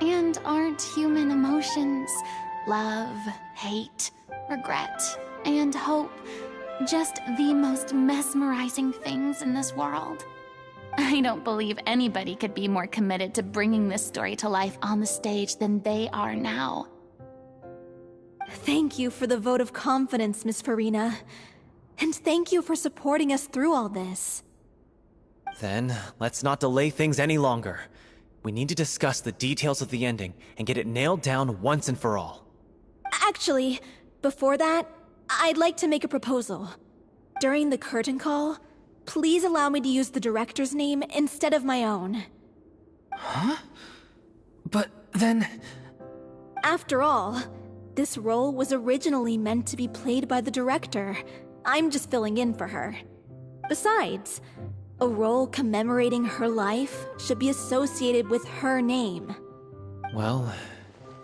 And aren't human emotions, love, hate, regret, and hope, just the most mesmerizing things in this world? I don't believe anybody could be more committed to bringing this story to life on the stage than they are now. Thank you for the vote of confidence, Miss Furina. And thank you for supporting us through all this. Then, let's not delay things any longer. We need to discuss the details of the ending and get it nailed down once and for all. Actually, before that, I'd like to make a proposal. During the curtain call, please allow me to use the director's name instead of my own. Huh? But then... After all, this role was originally meant to be played by the director. I'm just filling in for her. Besides, a role commemorating her life should be associated with her name. Well,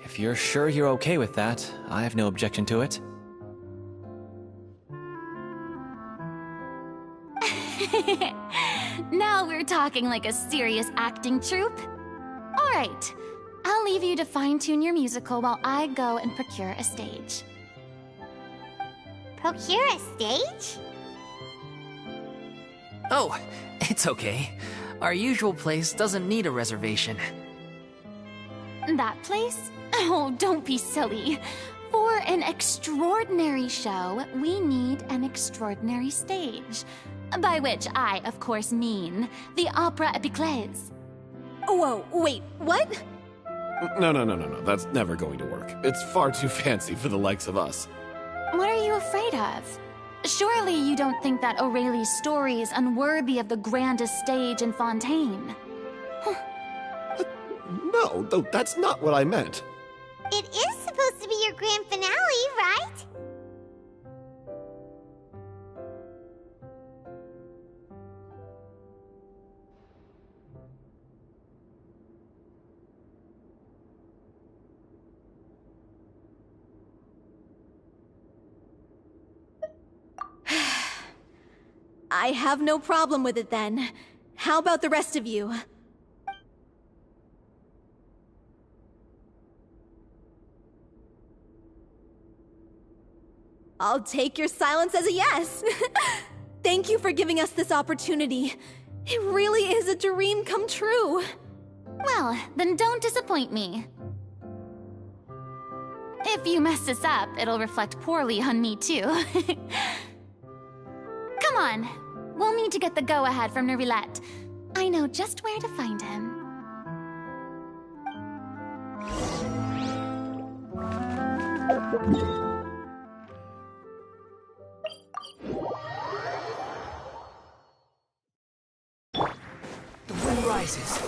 if you're sure you're okay with that, I have no objection to it. Now we're talking like a serious acting troupe. All right, I'll leave you to fine-tune your musical while I go and procure a stage. Procure a stage? Oh, it's okay. Our usual place doesn't need a reservation. That place? Oh, don't be silly. For an extraordinary show, we need an extraordinary stage. By which I, of course, mean the Opera Epiclese. Whoa, wait, what? No. That's never going to work. It's far too fancy for the likes of us. What are you afraid of? Surely you don't think that Aurelie's story is unworthy of the grandest stage in Fontaine. No, that's not what I meant. It is supposed to be your grand finale, right? I have no problem with it then. How about the rest of you? I'll take your silence as a yes. Thank you for giving us this opportunity. It really is a dream come true. Well, then don't disappoint me. If you mess this up, it'll reflect poorly on me too. Come on. We'll need to get the go-ahead from Nerilette. I know just where to find him. The wind rises.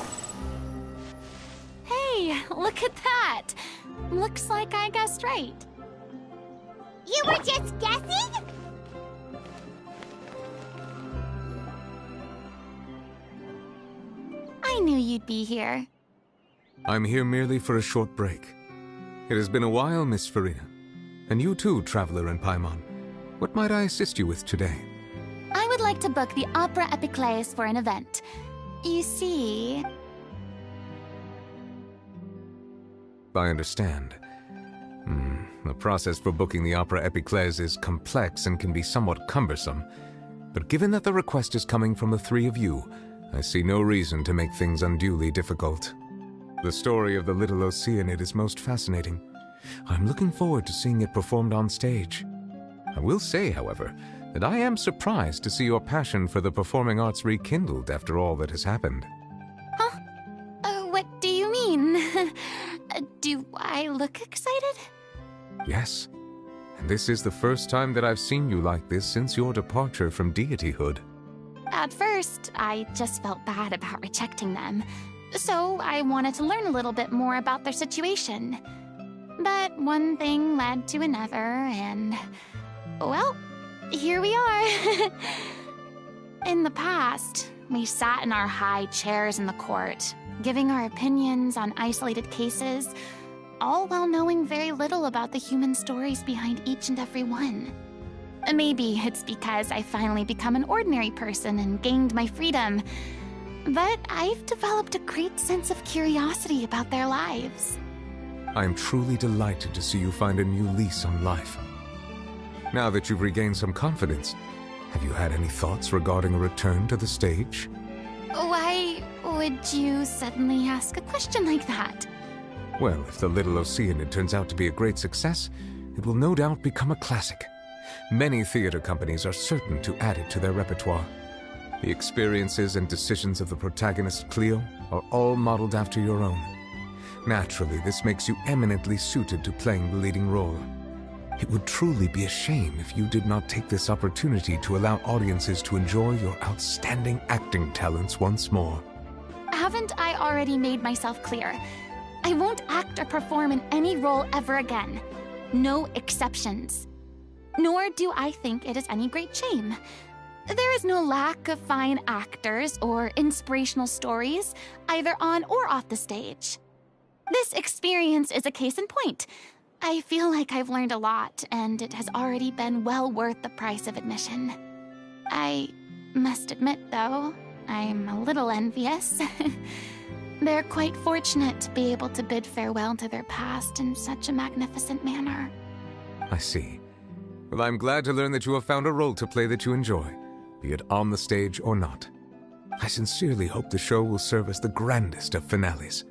Hey, look at that. Looks like I guessed right. You were just guessing? I knew you'd be here. I'm here merely for a short break. It has been a while, Miss Furina. And you too, Traveler in Paimon. What might I assist you with today? I would like to book the Opera Epiclese for an event. You see... I understand. The process for booking the Opera Epiclese is complex and can be somewhat cumbersome. But given that the request is coming from the three of you, I see no reason to make things unduly difficult. The story of the little Oceanid is most fascinating. I'm looking forward to seeing it performed on stage. I will say, however, that I am surprised to see your passion for the performing arts rekindled after all that has happened. Huh? What do you mean? Do I look excited? Yes. And this is the first time that I've seen you like this since your departure from deityhood. At first, I just felt bad about rejecting them. So I wanted to learn a little bit more about their situation. But one thing led to another, and... well, here we are. In the past, we sat in our high chairs in the court, giving our opinions on isolated cases, all while knowing very little about the human stories behind each and every one. Maybe it's because I finally become an ordinary person and gained my freedom, but I've developed a great sense of curiosity about their lives. I'm truly delighted to see you find a new lease on life. Now that you've regained some confidence, have you had any thoughts regarding a return to the stage? Why would you suddenly ask a question like that? Well, if the Little Oceanid turns out to be a great success, it will no doubt become a classic. Many theater companies are certain to add it to their repertoire. The experiences and decisions of the protagonist, Cleo, are all modeled after your own. Naturally, this makes you eminently suited to playing the leading role. It would truly be a shame if you did not take this opportunity to allow audiences to enjoy your outstanding acting talents once more. Haven't I already made myself clear? I won't act or perform in any role ever again. No exceptions. Nor do I think it is any great shame. There is no lack of fine actors or inspirational stories, either on or off the stage. This experience is a case in point. I feel like I've learned a lot, and it has already been well worth the price of admission. I must admit, though, I'm a little envious. They're quite fortunate to be able to bid farewell to their past in such a magnificent manner. I see. Well, I'm glad to learn that you have found a role to play that you enjoy, be it on the stage or not. I sincerely hope the show will serve as the grandest of finales.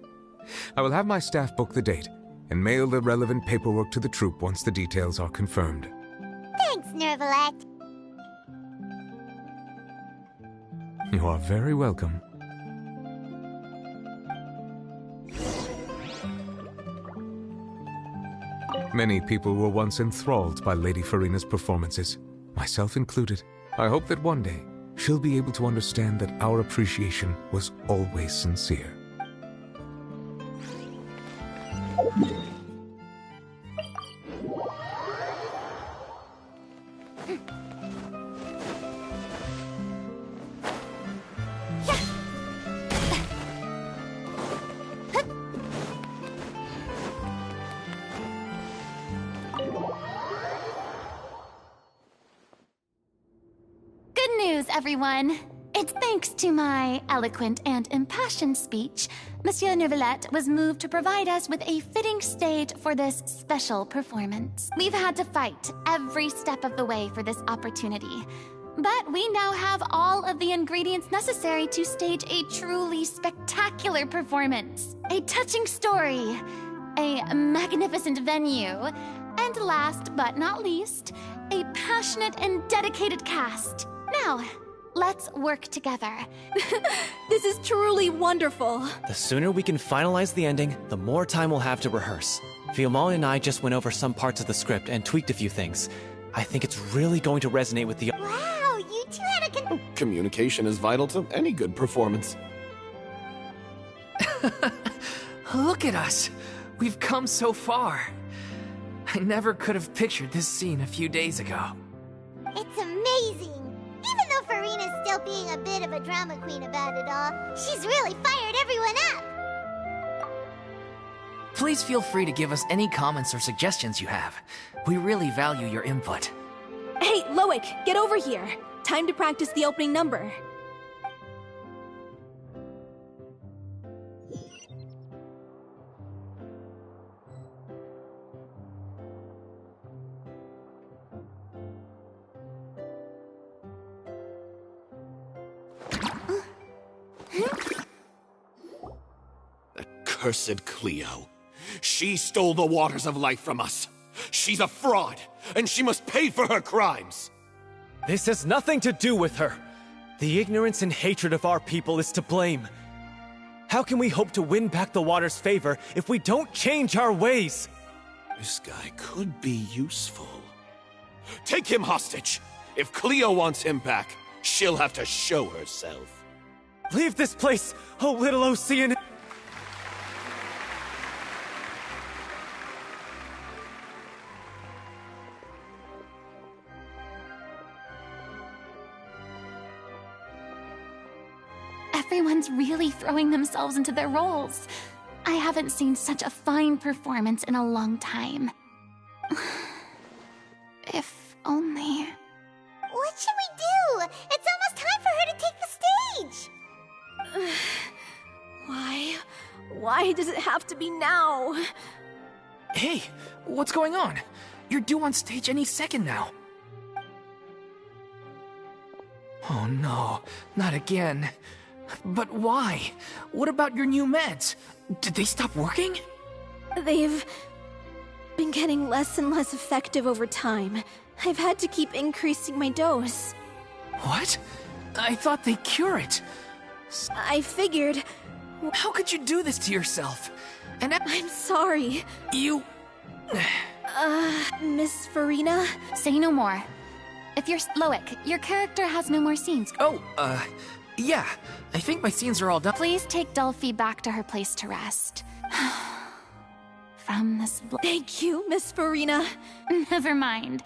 I will have my staff book the date and mail the relevant paperwork to the troupe once the details are confirmed. Thanks, Nervalette. You are very welcome. Many people were once enthralled by Lady Furina's performances, myself included. I hope that one day she'll be able to understand that our appreciation was always sincere. Good news, everyone. It's thanks to my eloquent and impassioned speech, Monsieur Neuvillette was moved to provide us with a fitting stage for this special performance. We've had to fight every step of the way for this opportunity, but we now have all of the ingredients necessary to stage a truly spectacular performance. A touching story, a magnificent venue, and last but not least, a passionate and dedicated cast. Now, let's work together. This is truly wonderful. The sooner we can finalize the ending, the more time we'll have to rehearse. Fiamma and I just went over some parts of the script and tweaked a few things. I think it's really going to resonate with the... Wow, you two had a Communication is vital to any good performance. Look at us. We've come so far. I never could have pictured this scene a few days ago. It's amazing. Even though Furina's still being a bit of a drama queen about it all, she's really fired everyone up. Please feel free to give us any comments or suggestions you have. We really value your input. Hey, Loic, get over here. Time to practice the opening number. Accursed Cleo. She stole the waters of life from us. She's a fraud, and she must pay for her crimes. This has nothing to do with her. The ignorance and hatred of our people is to blame. How can we hope to win back the water's favor if we don't change our ways? This guy could be useful. Take him hostage. If Cleo wants him back, she'll have to show herself. Leave this place, oh little Ocean! Everyone's really throwing themselves into their roles. I haven't seen such a fine performance in a long time. If only... What should we do? It's almost time for her to take the stage. Why? Why does it have to be now? Hey, what's going on? You're due on stage any second now. Oh no, not again. But why? What about your new meds? Did they stop working? They've been getting less and less effective over time. I've had to keep increasing my dose. What? I thought they cure it. I figured... How could you do this to yourself? And I'm sorry. You... Miss Furina? Say no more. If you're Loic, your character has no more scenes. Oh, yeah. I think my scenes are all done. Please take Delphi back to her place to rest. From this... Thank you, Miss Furina. Never mind.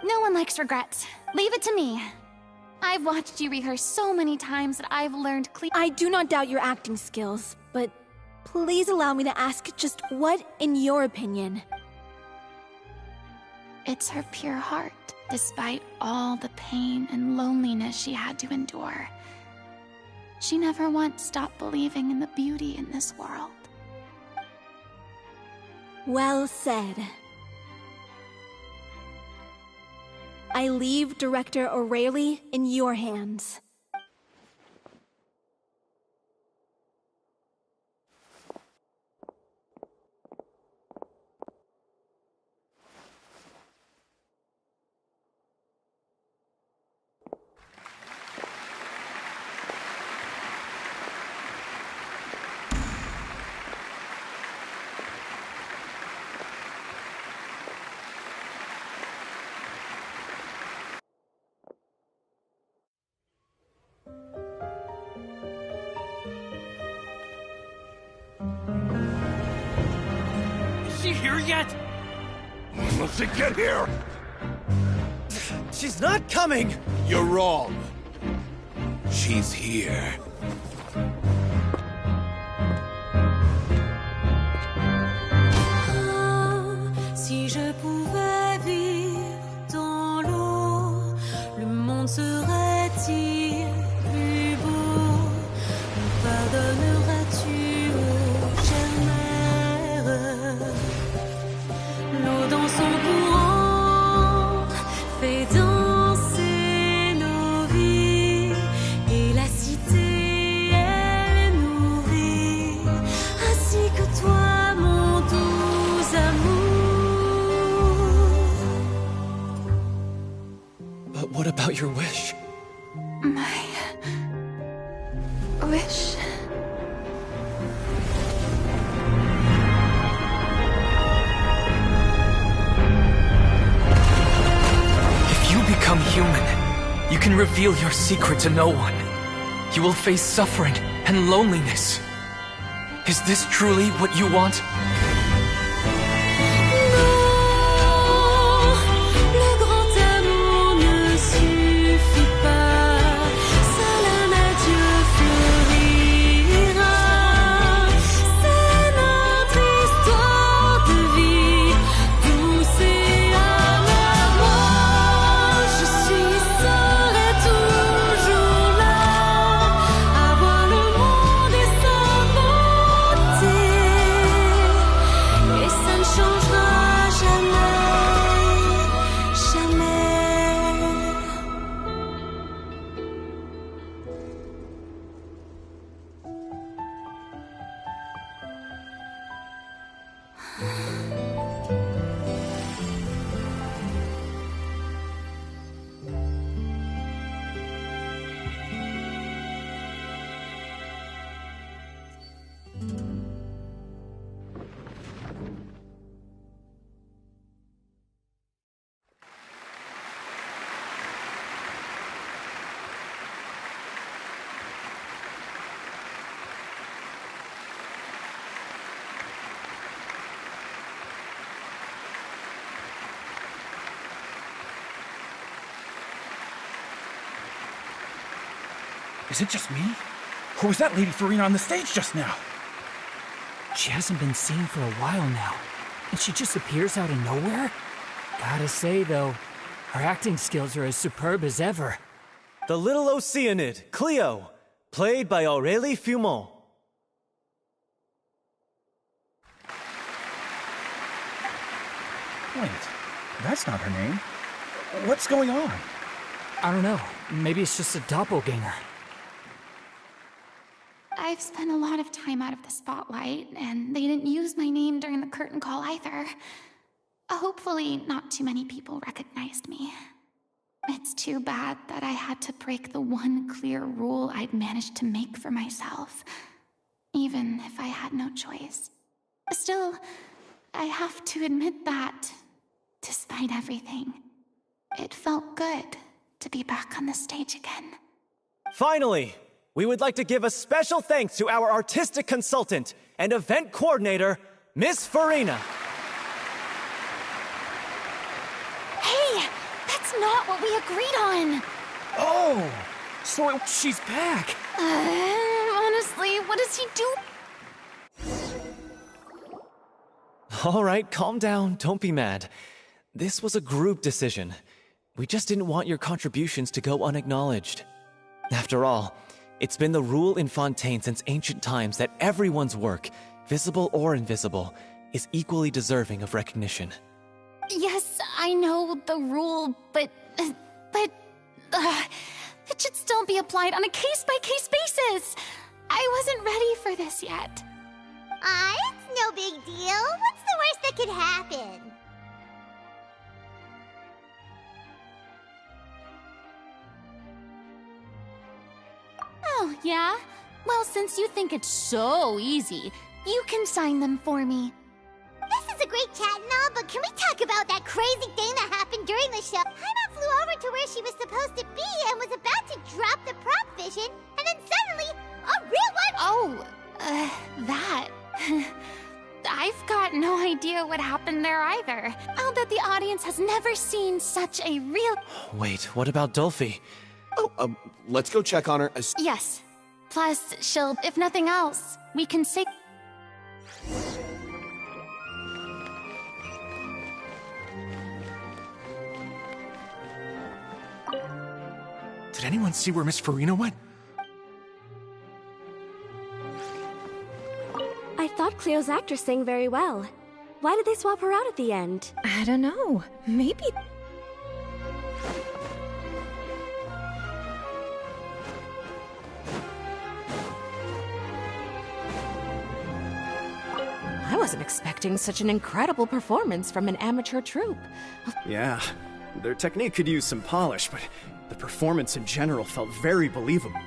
No one likes regrets. Leave it to me. I've watched you rehearse so many times that I've learned I do not doubt your acting skills, but please allow me to ask just what, in your opinion? It's her pure heart, despite all the pain and loneliness she had to endure. She never once stopped believing in the beauty in this world. Well said. I leave Director O'Reilly in your hands. Is she here yet? When will she get here? She's not coming! You're wrong. She's here. Si je pouvais vivre dans l'eau, le monde serait-il plus beau? Me pardonneras-tu, ô chère mère? L'eau dans son courant fait danser nos vies, et la cité elle nourrit, ainsi que toi, mon doux amour. But what about your wish? My... wish... If you become human, you can reveal your secret to no one. You will face suffering and loneliness. Is this truly what you want? Le grand amour ne suffit pas, seul un adieu fleurira. C'est notre histoire de vie, douce et amère. Moi, je serai toujours là, à voir le monde et sa beauté, et ça ne changera jamais, jamais. Is it just me? Or was that Lady Furina on the stage just now? She hasn't been seen for a while now, and she just appears out of nowhere? Gotta say, though, her acting skills are as superb as ever. The little Oceanid, Cleo, played by Aurélie Fumont. Wait, that's not her name. What's going on? I don't know. Maybe it's just a doppelganger. I've spent a lot of time out of the spotlight, and they didn't use my name during the curtain call either. Hopefully, not too many people recognized me. It's too bad that I had to break the one clear rule I'd managed to make for myself, even if I had no choice. Still, I have to admit that, despite everything, it felt good to be back on the stage again. Finally, we would like to give a special thanks to our artistic consultant and event coordinator, Miss Furina. Hey, that's not what we agreed on! Oh, so she's back. Honestly, what does he do? All right, calm down, don't be mad. This was a group decision. We just didn't want your contributions to go unacknowledged. After all, it's been the rule in Fontaine since ancient times that everyone's work, visible or invisible, is equally deserving of recognition. Yes, I know the rule, but it should still be applied on a case-by-case basis. I wasn't ready for this yet. It's no big deal. What's the worst that could happen? Oh, yeah? Well, since you think it's so easy, you can sign them for me. This is a great chat and all, but can we talk about that crazy thing that happened during the show? Paimon flew over to where she was supposed to be and was about to drop the prop vision, and then suddenly, a real one— Oh, that. I've got no idea what happened there either. I'll bet the audience has never seen such a real— Wait, what about Dolphy? Oh, let's go check on her. Yes. Plus, she'll, if nothing else, we can say— Did anyone see where Miss Furina went? I thought Cleo's actor sang very well. Why did they swap her out at the end? I don't know. Maybe... I wasn't expecting such an incredible performance from an amateur troupe. Yeah, their technique could use some polish, but the performance in general felt very believable.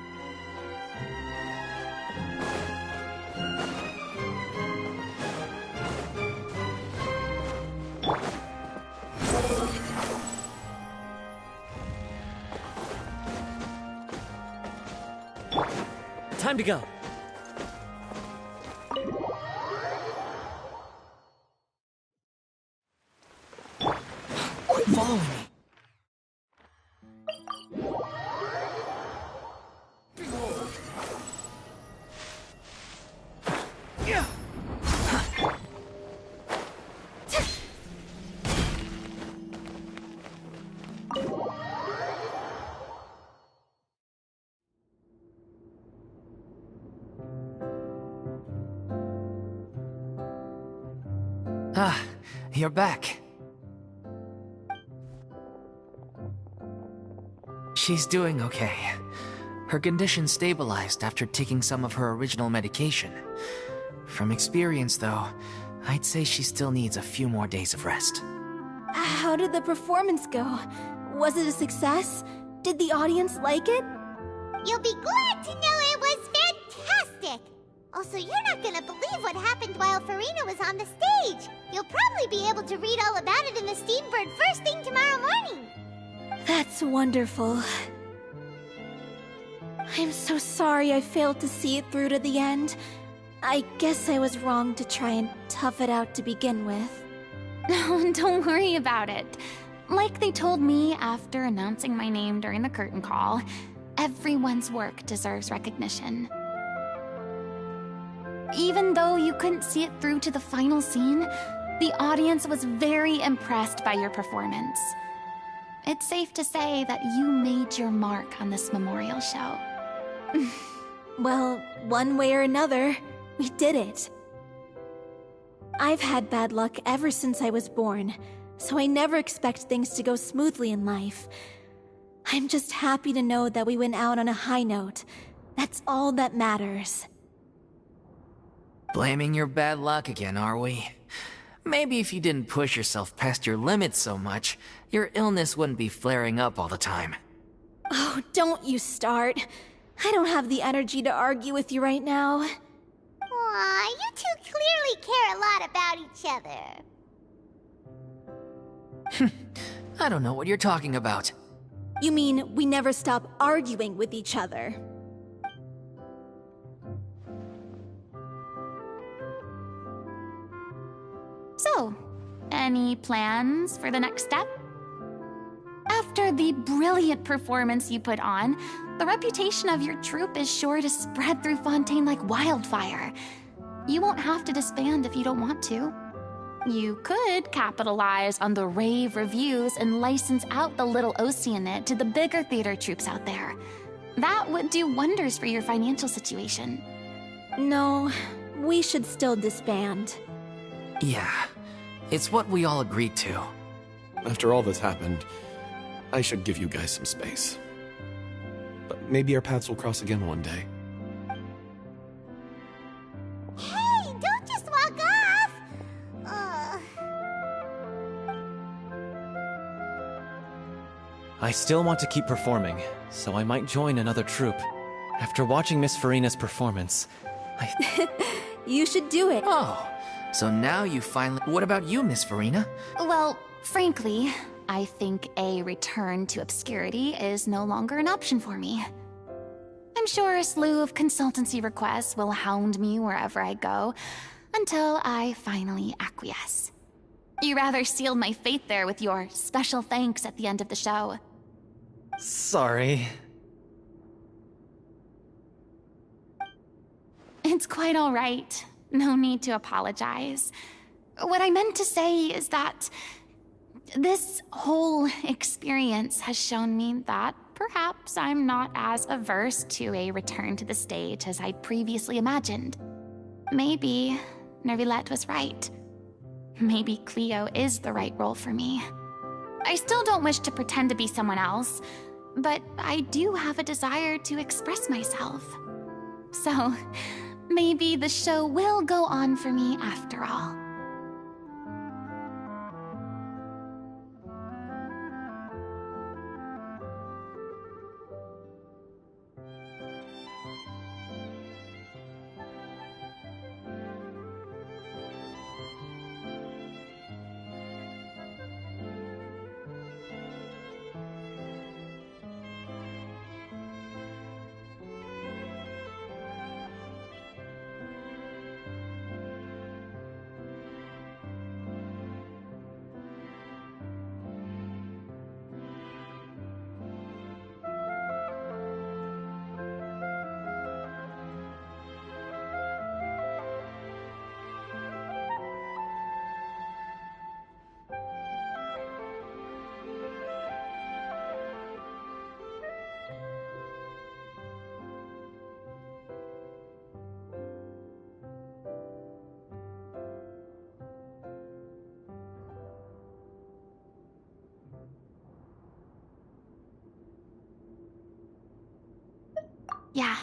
Time to go. Quit following me. Ah, you're back. She's doing okay. Her condition stabilized after taking some of her original medication. From experience, though, I'd say she still needs a few more days of rest. How did the performance go? Was it a success? Did the audience like it? You'll be glad to know it was fantastic! Also, you're not gonna believe what happened while Furina was on the stage. You'll probably be able to read all about it in the Steambird first thing tomorrow morning. That's wonderful. I'm so sorry I failed to see it through to the end. I guess I was wrong to try and tough it out to begin with. No, don't worry about it. Like they told me after announcing my name during the curtain call, everyone's work deserves recognition. Even though you couldn't see it through to the final scene, the audience was very impressed by your performance. It's safe to say that you made your mark on this memorial show. Well, one way or another, we did it. I've had bad luck ever since I was born, so I never expect things to go smoothly in life. I'm just happy to know that we went out on a high note. That's all that matters. Blaming your bad luck again, are we? Maybe if you didn't push yourself past your limits so much, your illness wouldn't be flaring up all the time. Oh, don't you start. I don't have the energy to argue with you right now. Aw, you two clearly care a lot about each other. I don't know what you're talking about. You mean we never stop arguing with each other? So, any plans for the next step? After the brilliant performance you put on, the reputation of your troupe is sure to spread through Fontaine like wildfire. You won't have to disband if you don't want to. You could capitalize on the rave reviews and license out the little Oceanid to the bigger theater troupes out there. That would do wonders for your financial situation. No, we should still disband. Yeah, it's what we all agreed to. After all that's happened, I should give you guys some space. But maybe our paths will cross again one day. Hey, don't just walk off! I still want to keep performing, so I might join another troupe. After watching Miss Furina's performance, You should do it. Oh, so now you finally... What about you, Miss Furina? Well, frankly, I think a return to obscurity is no longer an option for me. I'm sure a slew of consultancy requests will hound me wherever I go, until I finally acquiesce. You rather sealed my fate there with your special thanks at the end of the show. Sorry. It's quite all right. No need to apologize. What I meant to say is that this whole experience has shown me that perhaps I'm not as averse to a return to the stage as I'd previously imagined. Maybe Nervillette was right. Maybe Cleo is the right role for me. I still don't wish to pretend to be someone else, but I do have a desire to express myself. So, maybe the show will go on for me after all. Yeah.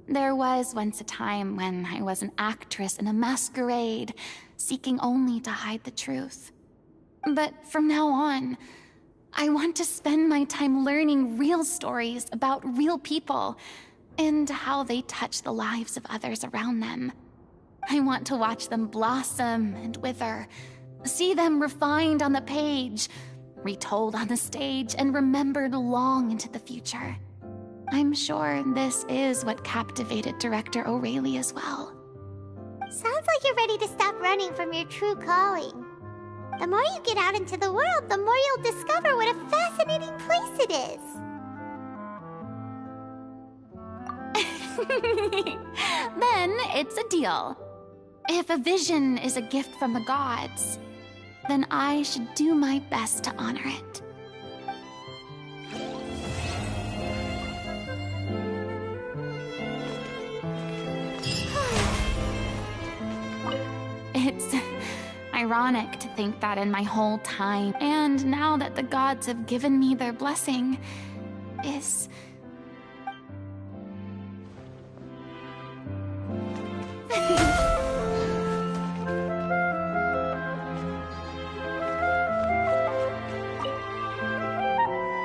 There was once a time when I was an actress in a masquerade, seeking only to hide the truth. But from now on, I want to spend my time learning real stories about real people and how they touch the lives of others around them. I want to watch them blossom and wither, see them refined on the page, retold on the stage, and remembered long into the future. I'm sure this is what captivated director O'Reilly as well. Sounds like you're ready to stop running from your true calling. The more you get out into the world, the more you'll discover what a fascinating place it is. Then it's a deal. If a vision is a gift from the gods, then I should do my best to honor it. It's ironic to think that in my whole time, and now that the gods have given me their blessing, is...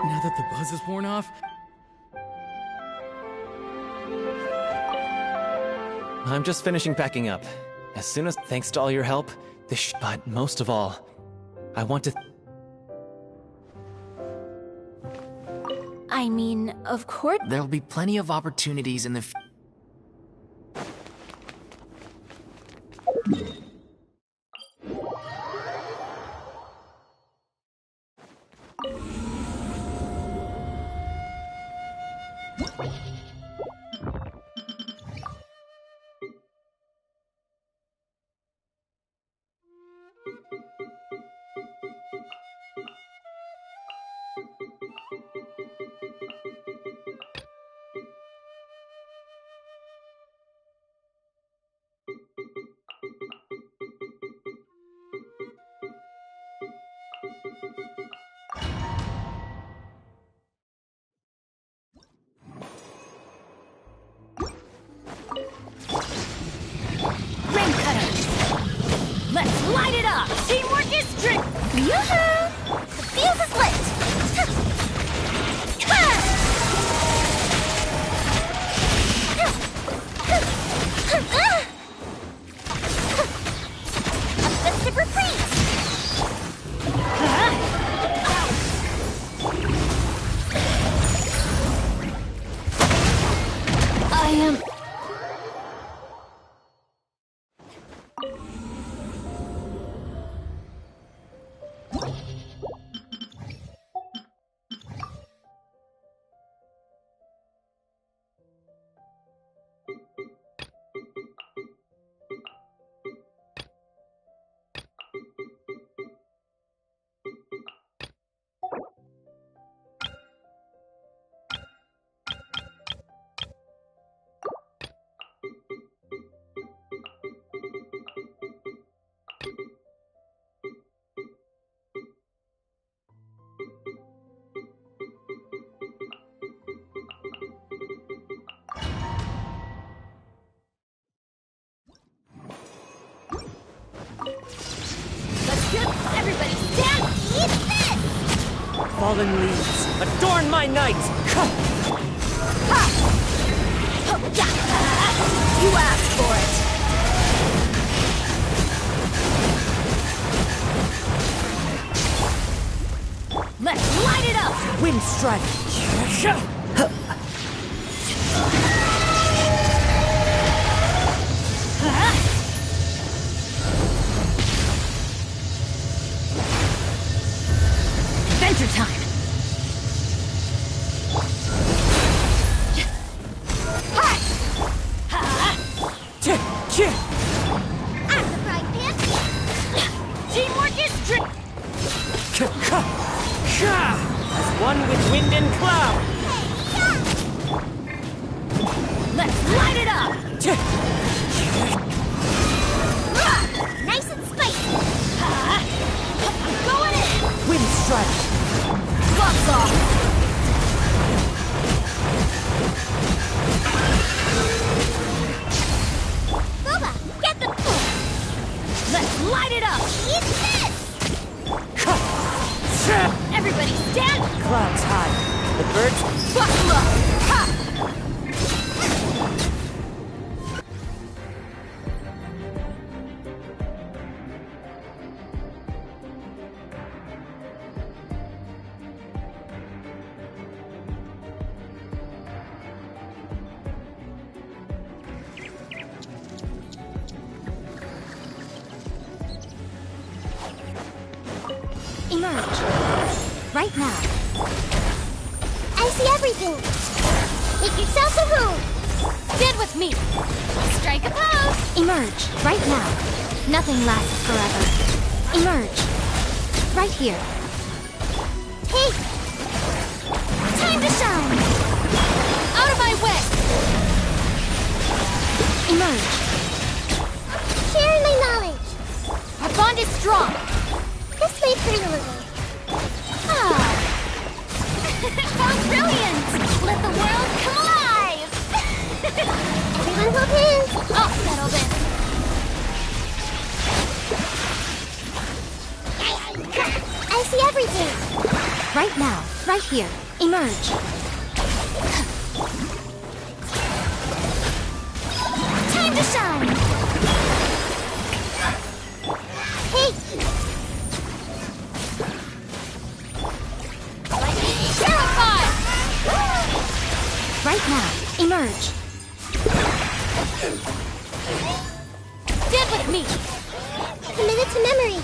Now that the buzz is worn off, I'm just finishing packing up. As soon as, thanks to all your help, but most of all, I want to... I mean, of course. There'll be plenty of opportunities in the Rain cutters! Let's light it up! Teamwork is strict! Yoo-hoo! The fuse is lit! A festive reprise! I am... Everybody stand! Eat this! Fallen leaves, adorn my night! You asked for it! Let's light it up! Wind strike! Adventure time! I'm the frying pan. Teamwork is strict! As one with wind and cloud! Let's light it up! Nice and spicy. I'm going in! Wind strike! Gloves off! Boba, get the... Let's light it up! Eat this! Everybody stand! Clouds high. The birds... Buckle up! Ha! Emerge. Right now. I see everything. Make yourself a room. Stand with me! Strike a pose! Emerge. Right now. Nothing lasts forever. Emerge. Right here. Hey, Time to shine! Out of my way! Emerge. share my knowledge. Our bond is strong! This way, Furina. Ah! How brilliant! Let the world come alive! Everyone hold hands. I'll settle this! I see everything. Right now, right here. Emerge. Time to shine! Hey! Terrified! Right now, emerge. Stand with me! Committed to memory.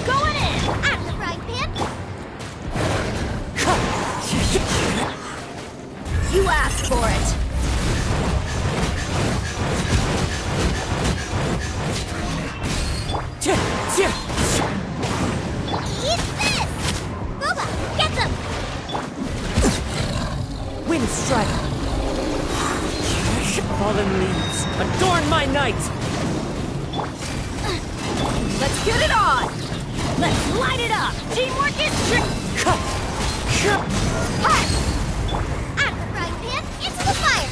Going in! I'm the right pimp! You asked for it! Eat this! Boba, get them! Wind strike! Fallen leaves, adorn my night! Let's get it on! Let's light it up! Teamwork is trick! Hot! I'm the right pimp! Into the fire!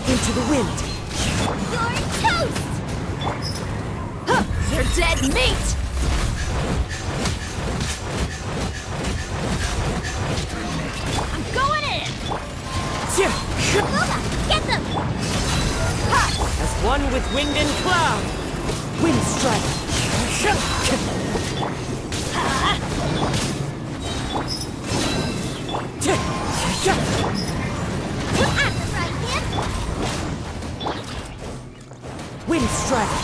Into the wind! You're toast! You're dead meat! I'm going in! Boba, get them! As one with wind and cloud! Wind strike! I'm the right pimp! Wind strike!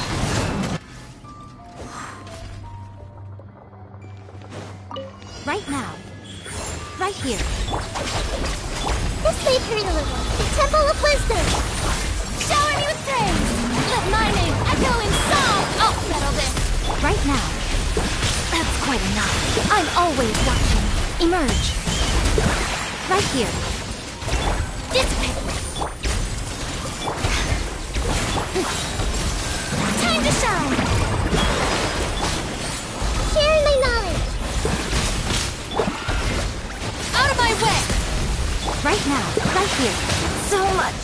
Right now. Right here. This may hurt a little. The Temple of Wisdom! Shower me with praise! Let my name echo in song! I'll settle this! Right now. That's quite enough. I'm always watching. Emerge. Right here. Dissipate! Time to shine! Sharing my knowledge! Out of my way! Right now. Right here. So much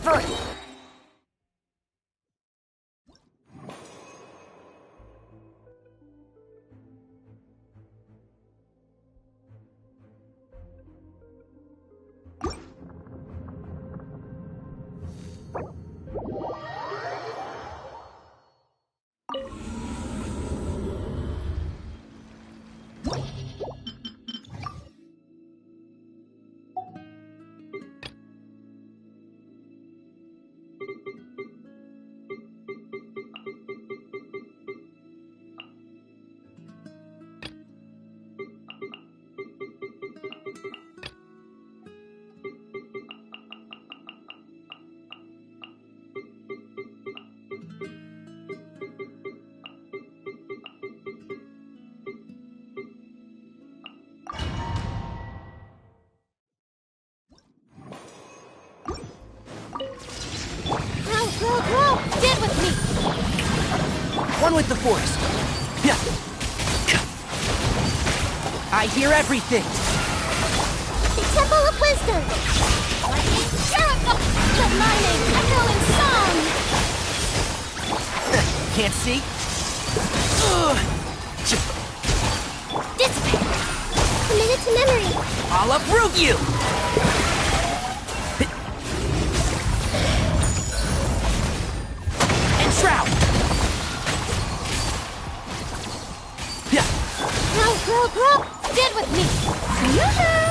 for... One with the Force. Yeah. I hear everything. The Temple of Wisdom. The mining echoing song! Can't see? Dissipate! Committed to memory. I'll uproot you! And Shroud! Grow! Stand with me! Yoo-hoo!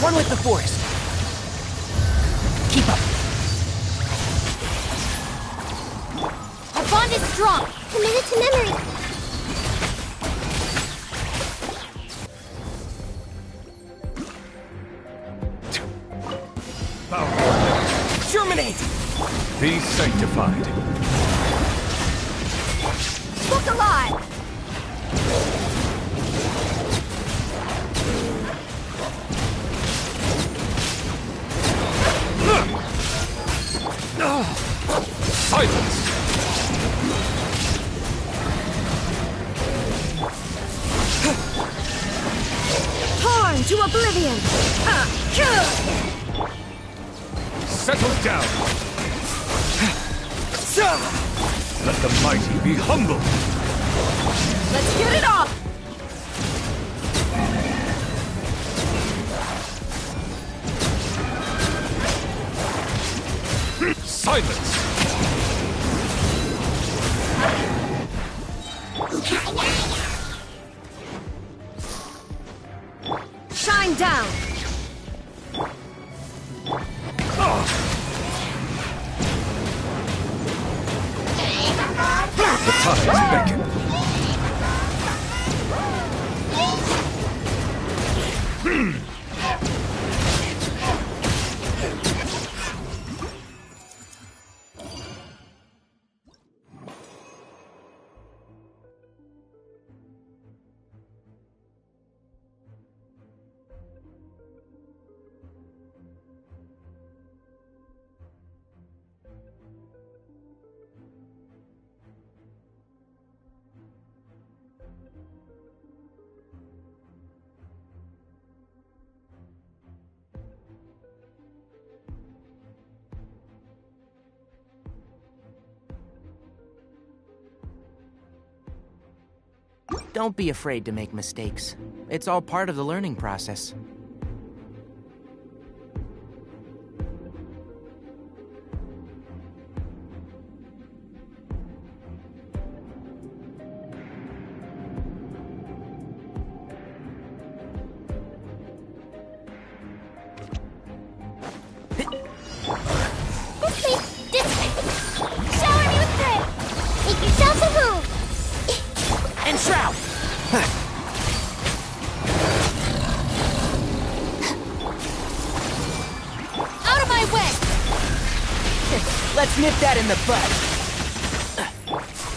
One with the Force. Keep up. Our bond is strong! Committed to memory. Germinate! Be sanctified. Look alive! Silence! Torn to oblivion! Settle down! Let the mighty be humble! Let's get it off! Silence! Shine down! The tides beckon. Don't be afraid to make mistakes. It's all part of the learning process. Shower me with prayer. Make yourselves a home. And Shroud! Out of my way! Let's nip that in the bud.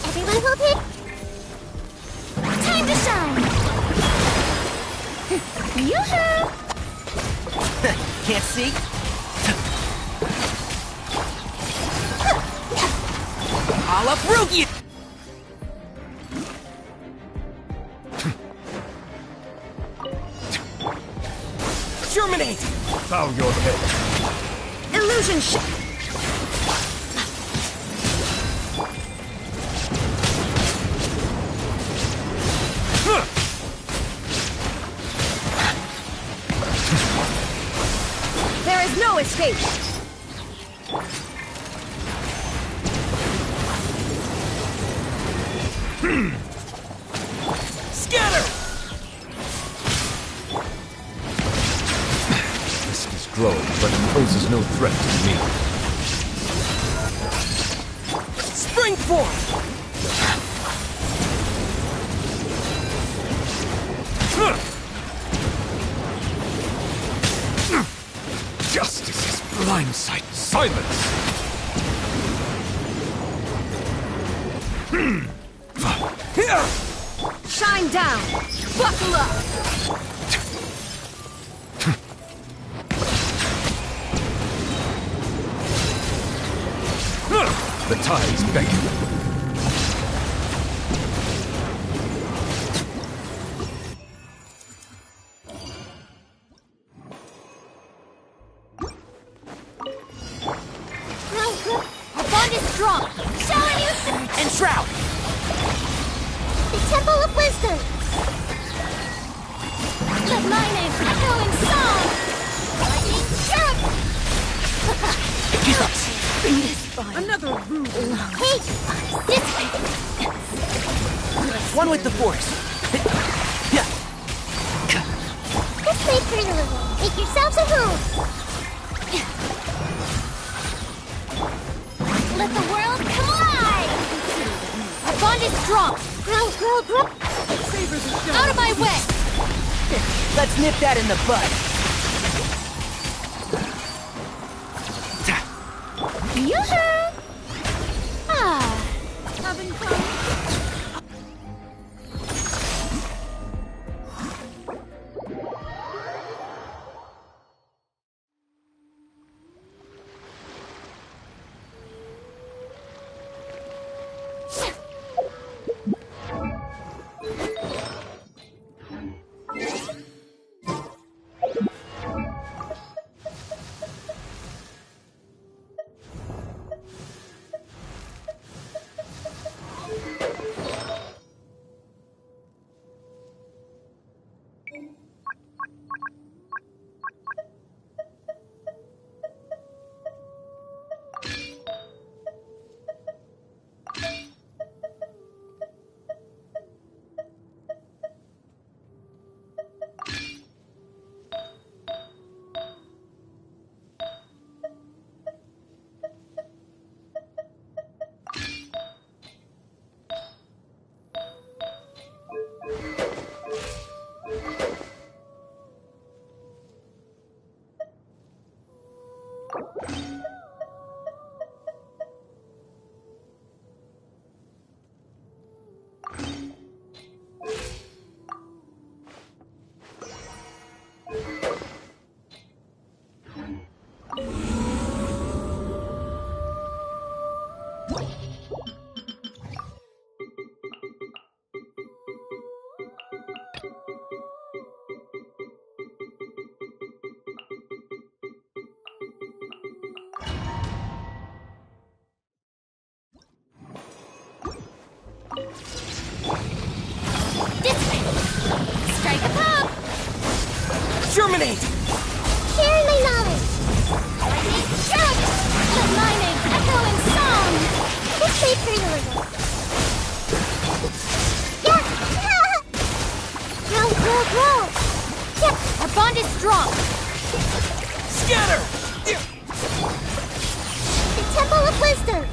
Everyone hold it. Time to shine! Yoo-hoo! Can't see? I'll uproot you! Germinate! Bow your head. Illusion There is no escape! Scatter! Risk is growing, but it poses no threat to me. Spring forth! Justice is blindsight. Silence! Shine down! Buckle up! eyes beckon. Our bond is strong. Showing you and Shroud. The Temple of Wisdom. Let my name echo in song. Lightning Sheriff. Another rude. Hey, this way. One with the Force. Yeah. This way, pretty little. Make yourselves a room. Let the world come alive. Our bond is strong. Grow. Out of my way. Let's nip that in the bud. Yoo-hoo! Having fun? Strike a pop! Germinate! Sharing my knowledge. Lightning Shout! Let my name echo in song! This way, pretty little. Yeah! Grow. Yeah! Our bond is strong! Scatter! The Temple of Wisdom.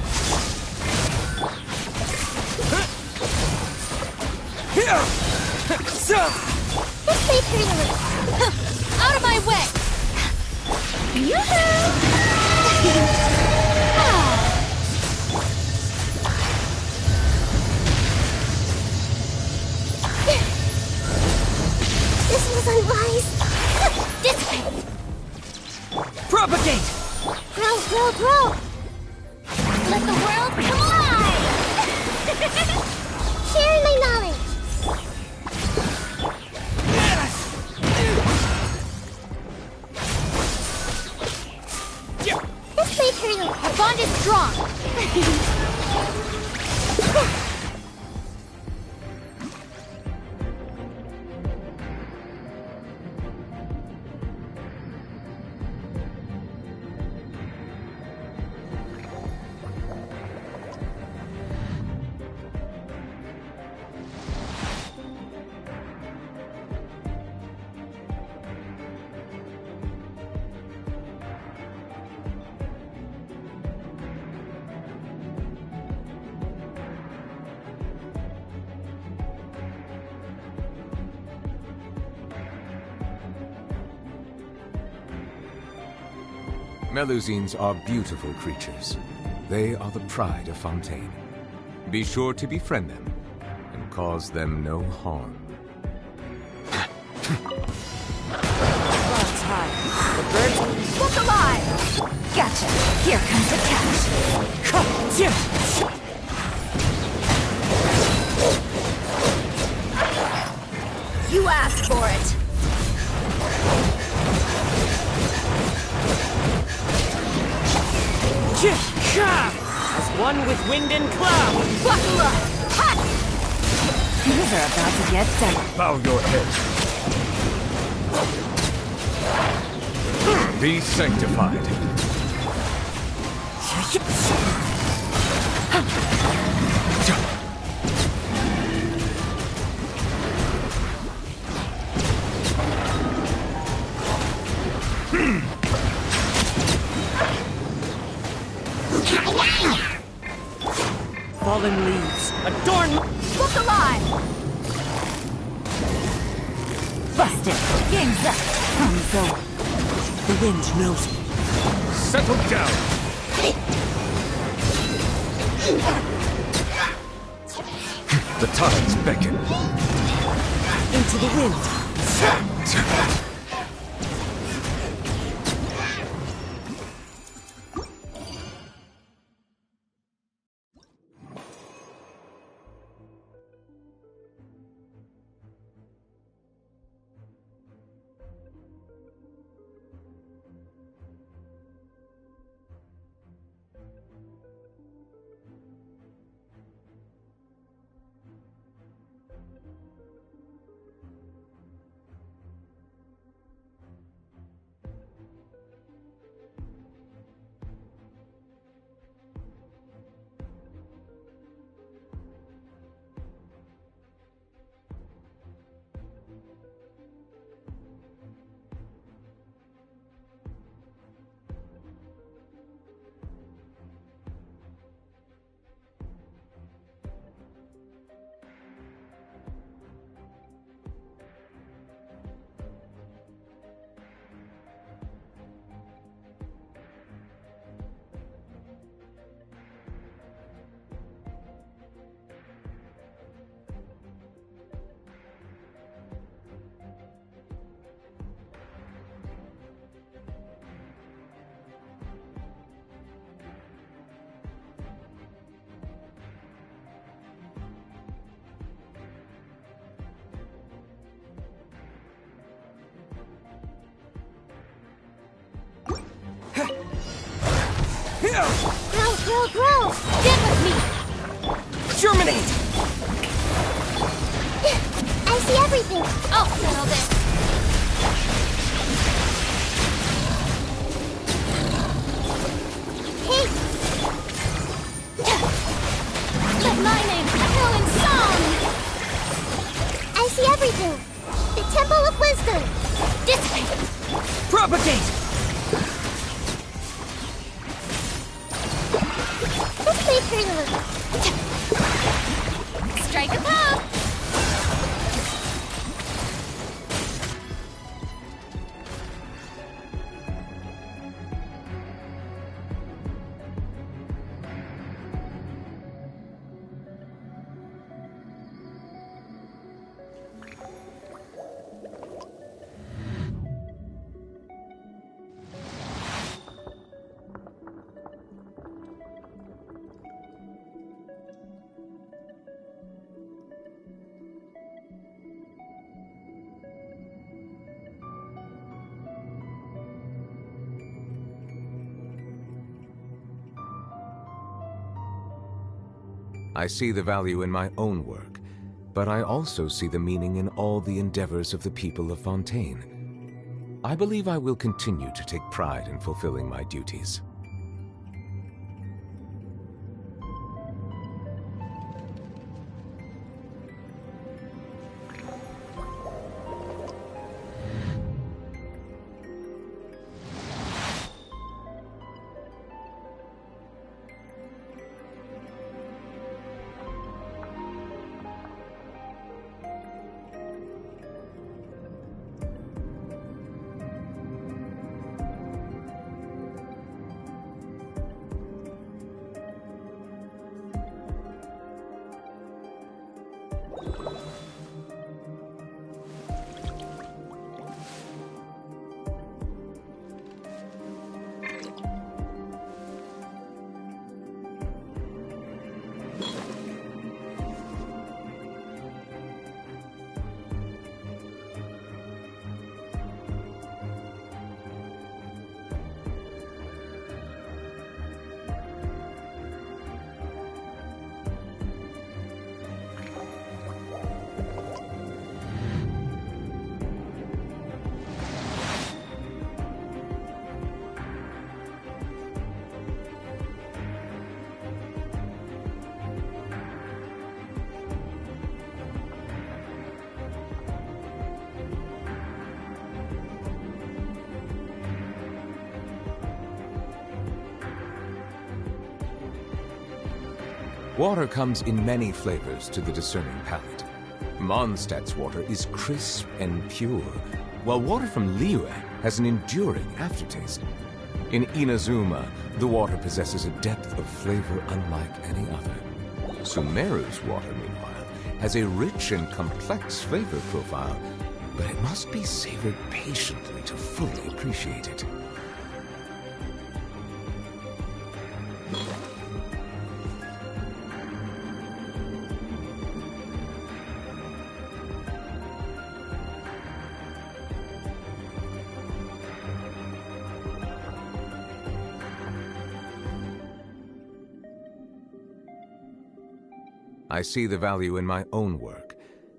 Here! This way, pretty little. Out of my way! Yoo-hoo! This was unwise. Dissipate! Propagate! Grow. Let the world come alive! Sharing my knowledge. This way, pretty little. Our bond is strong! Melusines are beautiful creatures. They are the pride of Fontaine. Be sure to befriend them and cause them no harm. Well, time. The birds look alive! Gotcha! Here comes the catch! You asked for it. As one with wind and cloud. Buckle up. Ha! These are about to get done. Bow your head. Be sanctified. Fallen leaves. Adorn. Look alive. Busted. Game's up. Comes over. The wind knows it. Settle down. The tides beckon. Into the wind. Grow! Stand with me! Germinate! I see everything. I'll settle this. Hey! Let my name echo in song! I see everything. The Temple of Wisdom. Dissipate! Propagate! Let's play Furina. Strike a pose! I see the value in my own work, but I also see the meaning in all the endeavors of the people of Fontaine. I believe I will continue to take pride in fulfilling my duties. Water comes in many flavors to the discerning palate. Mondstadt's water is crisp and pure, while water from Liyue has an enduring aftertaste. In Inazuma, the water possesses a depth of flavor unlike any other. Sumeru's water, meanwhile, has a rich and complex flavor profile, but it must be savored patiently to fully appreciate it. I see the value in my own work,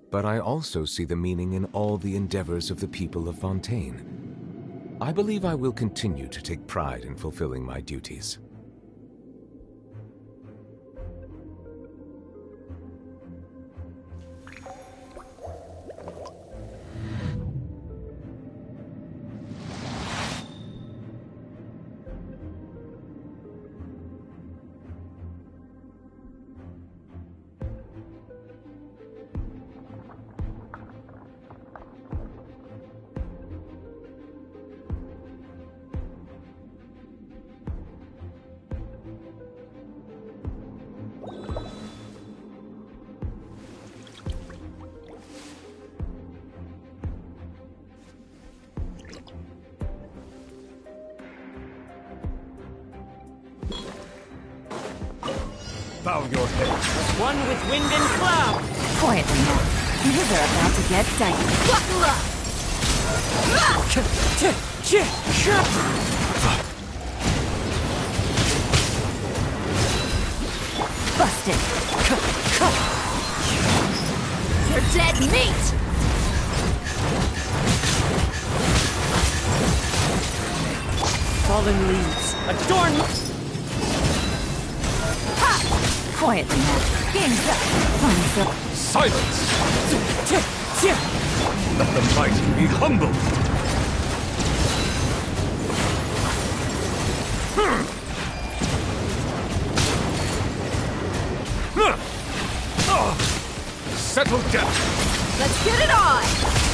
but I also see the meaning in all the endeavors of the people of Fontaine. I believe I will continue to take pride in fulfilling my duties. Bow your head. One with wind and cloud. Quietly now. Things are about to get dicey. Buckle up! Busted. You're dead meat! Fallen leaves. Adorn. Quietly now. Game's up. Fun's up. Silence! Let the mighty be humbled! Settle down! Let's get it on!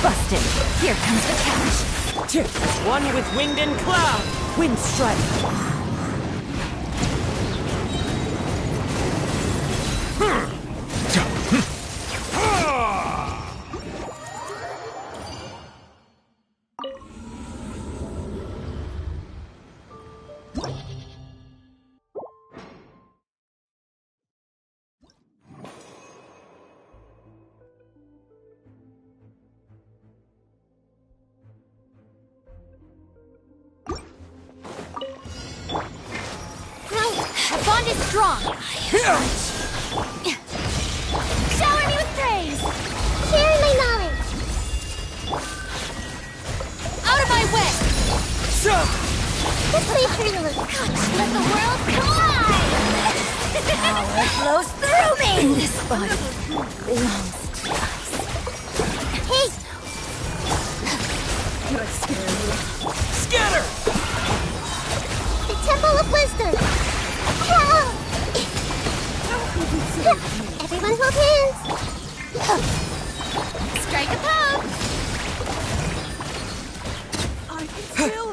Busted. Here comes the catch. One with wind and cloud. Wind strike. The bond is strong! Shower me with praise! Sharing my knowledge! Out of my way! This way, Furina. Let the world collide! Power flows through me! This body belongs to us. Hey! You're scared. Scatter! The Temple of Wisdom! Everyone hold hands! Strike a pose! I can still...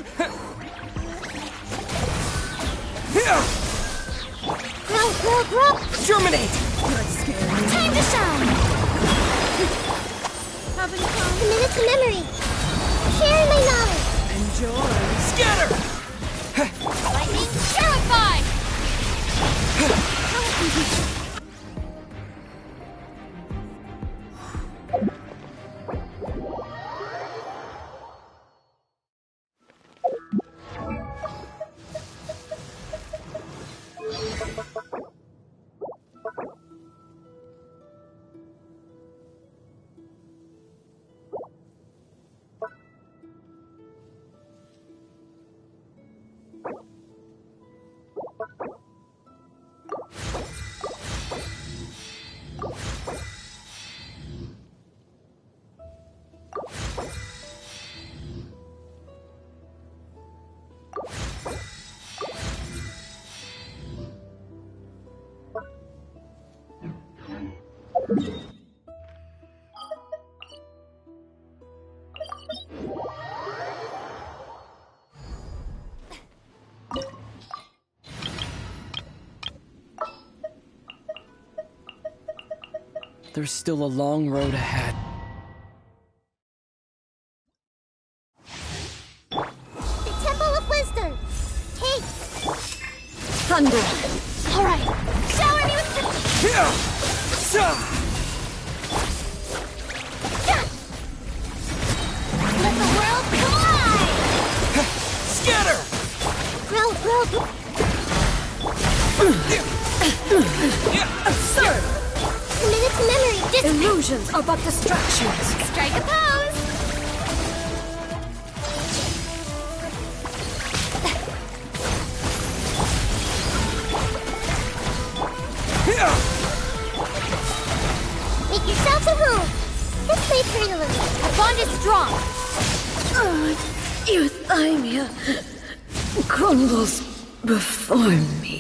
Grow! Germinate! You're scared. Time to shine! Having fun? Committed to memory! Sharing my knowledge! Enjoy. Scatter! Lightning terrified! there's still a long road ahead. The Temple of Wisdom. Take. Thunder. All right. Shower me with Let the world collide! Scatter! Absurd! Committed to memory. Illusions are but distractions. Strike a pose! Make yourself at home. Let's play prelude. Our bond is strong. Euthymia crumbles before me.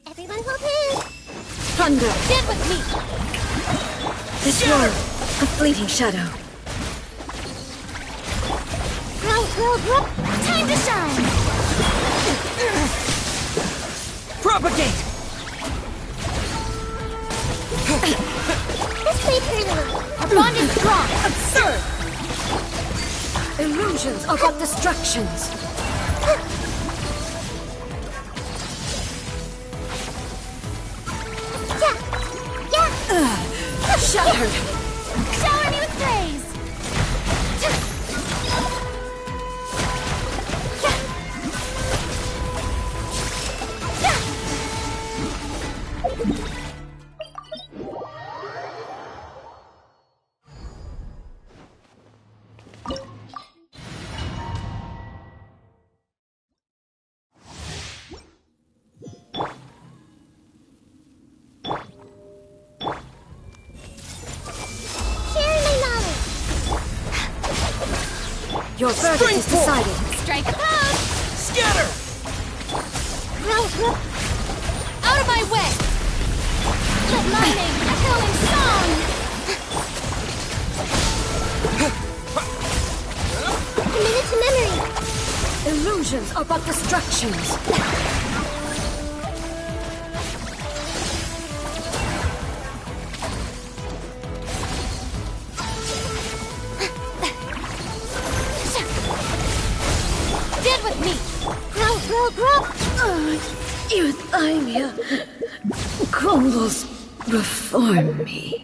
Everyone hold hands. Thunder. Stand with me. This world, a fleeting shadow. Grow. Time to shine. Propagate! Let's play prelude. Our bond is strong. Absurd! Illusions are but distractions. Shattered! Shower me with praise! Your verdict is decided. Strike a pose! Scatter! Out of my way! Let my name echo in song! Committed to memory! Illusions are but distractions. Euthymia crumbles before me.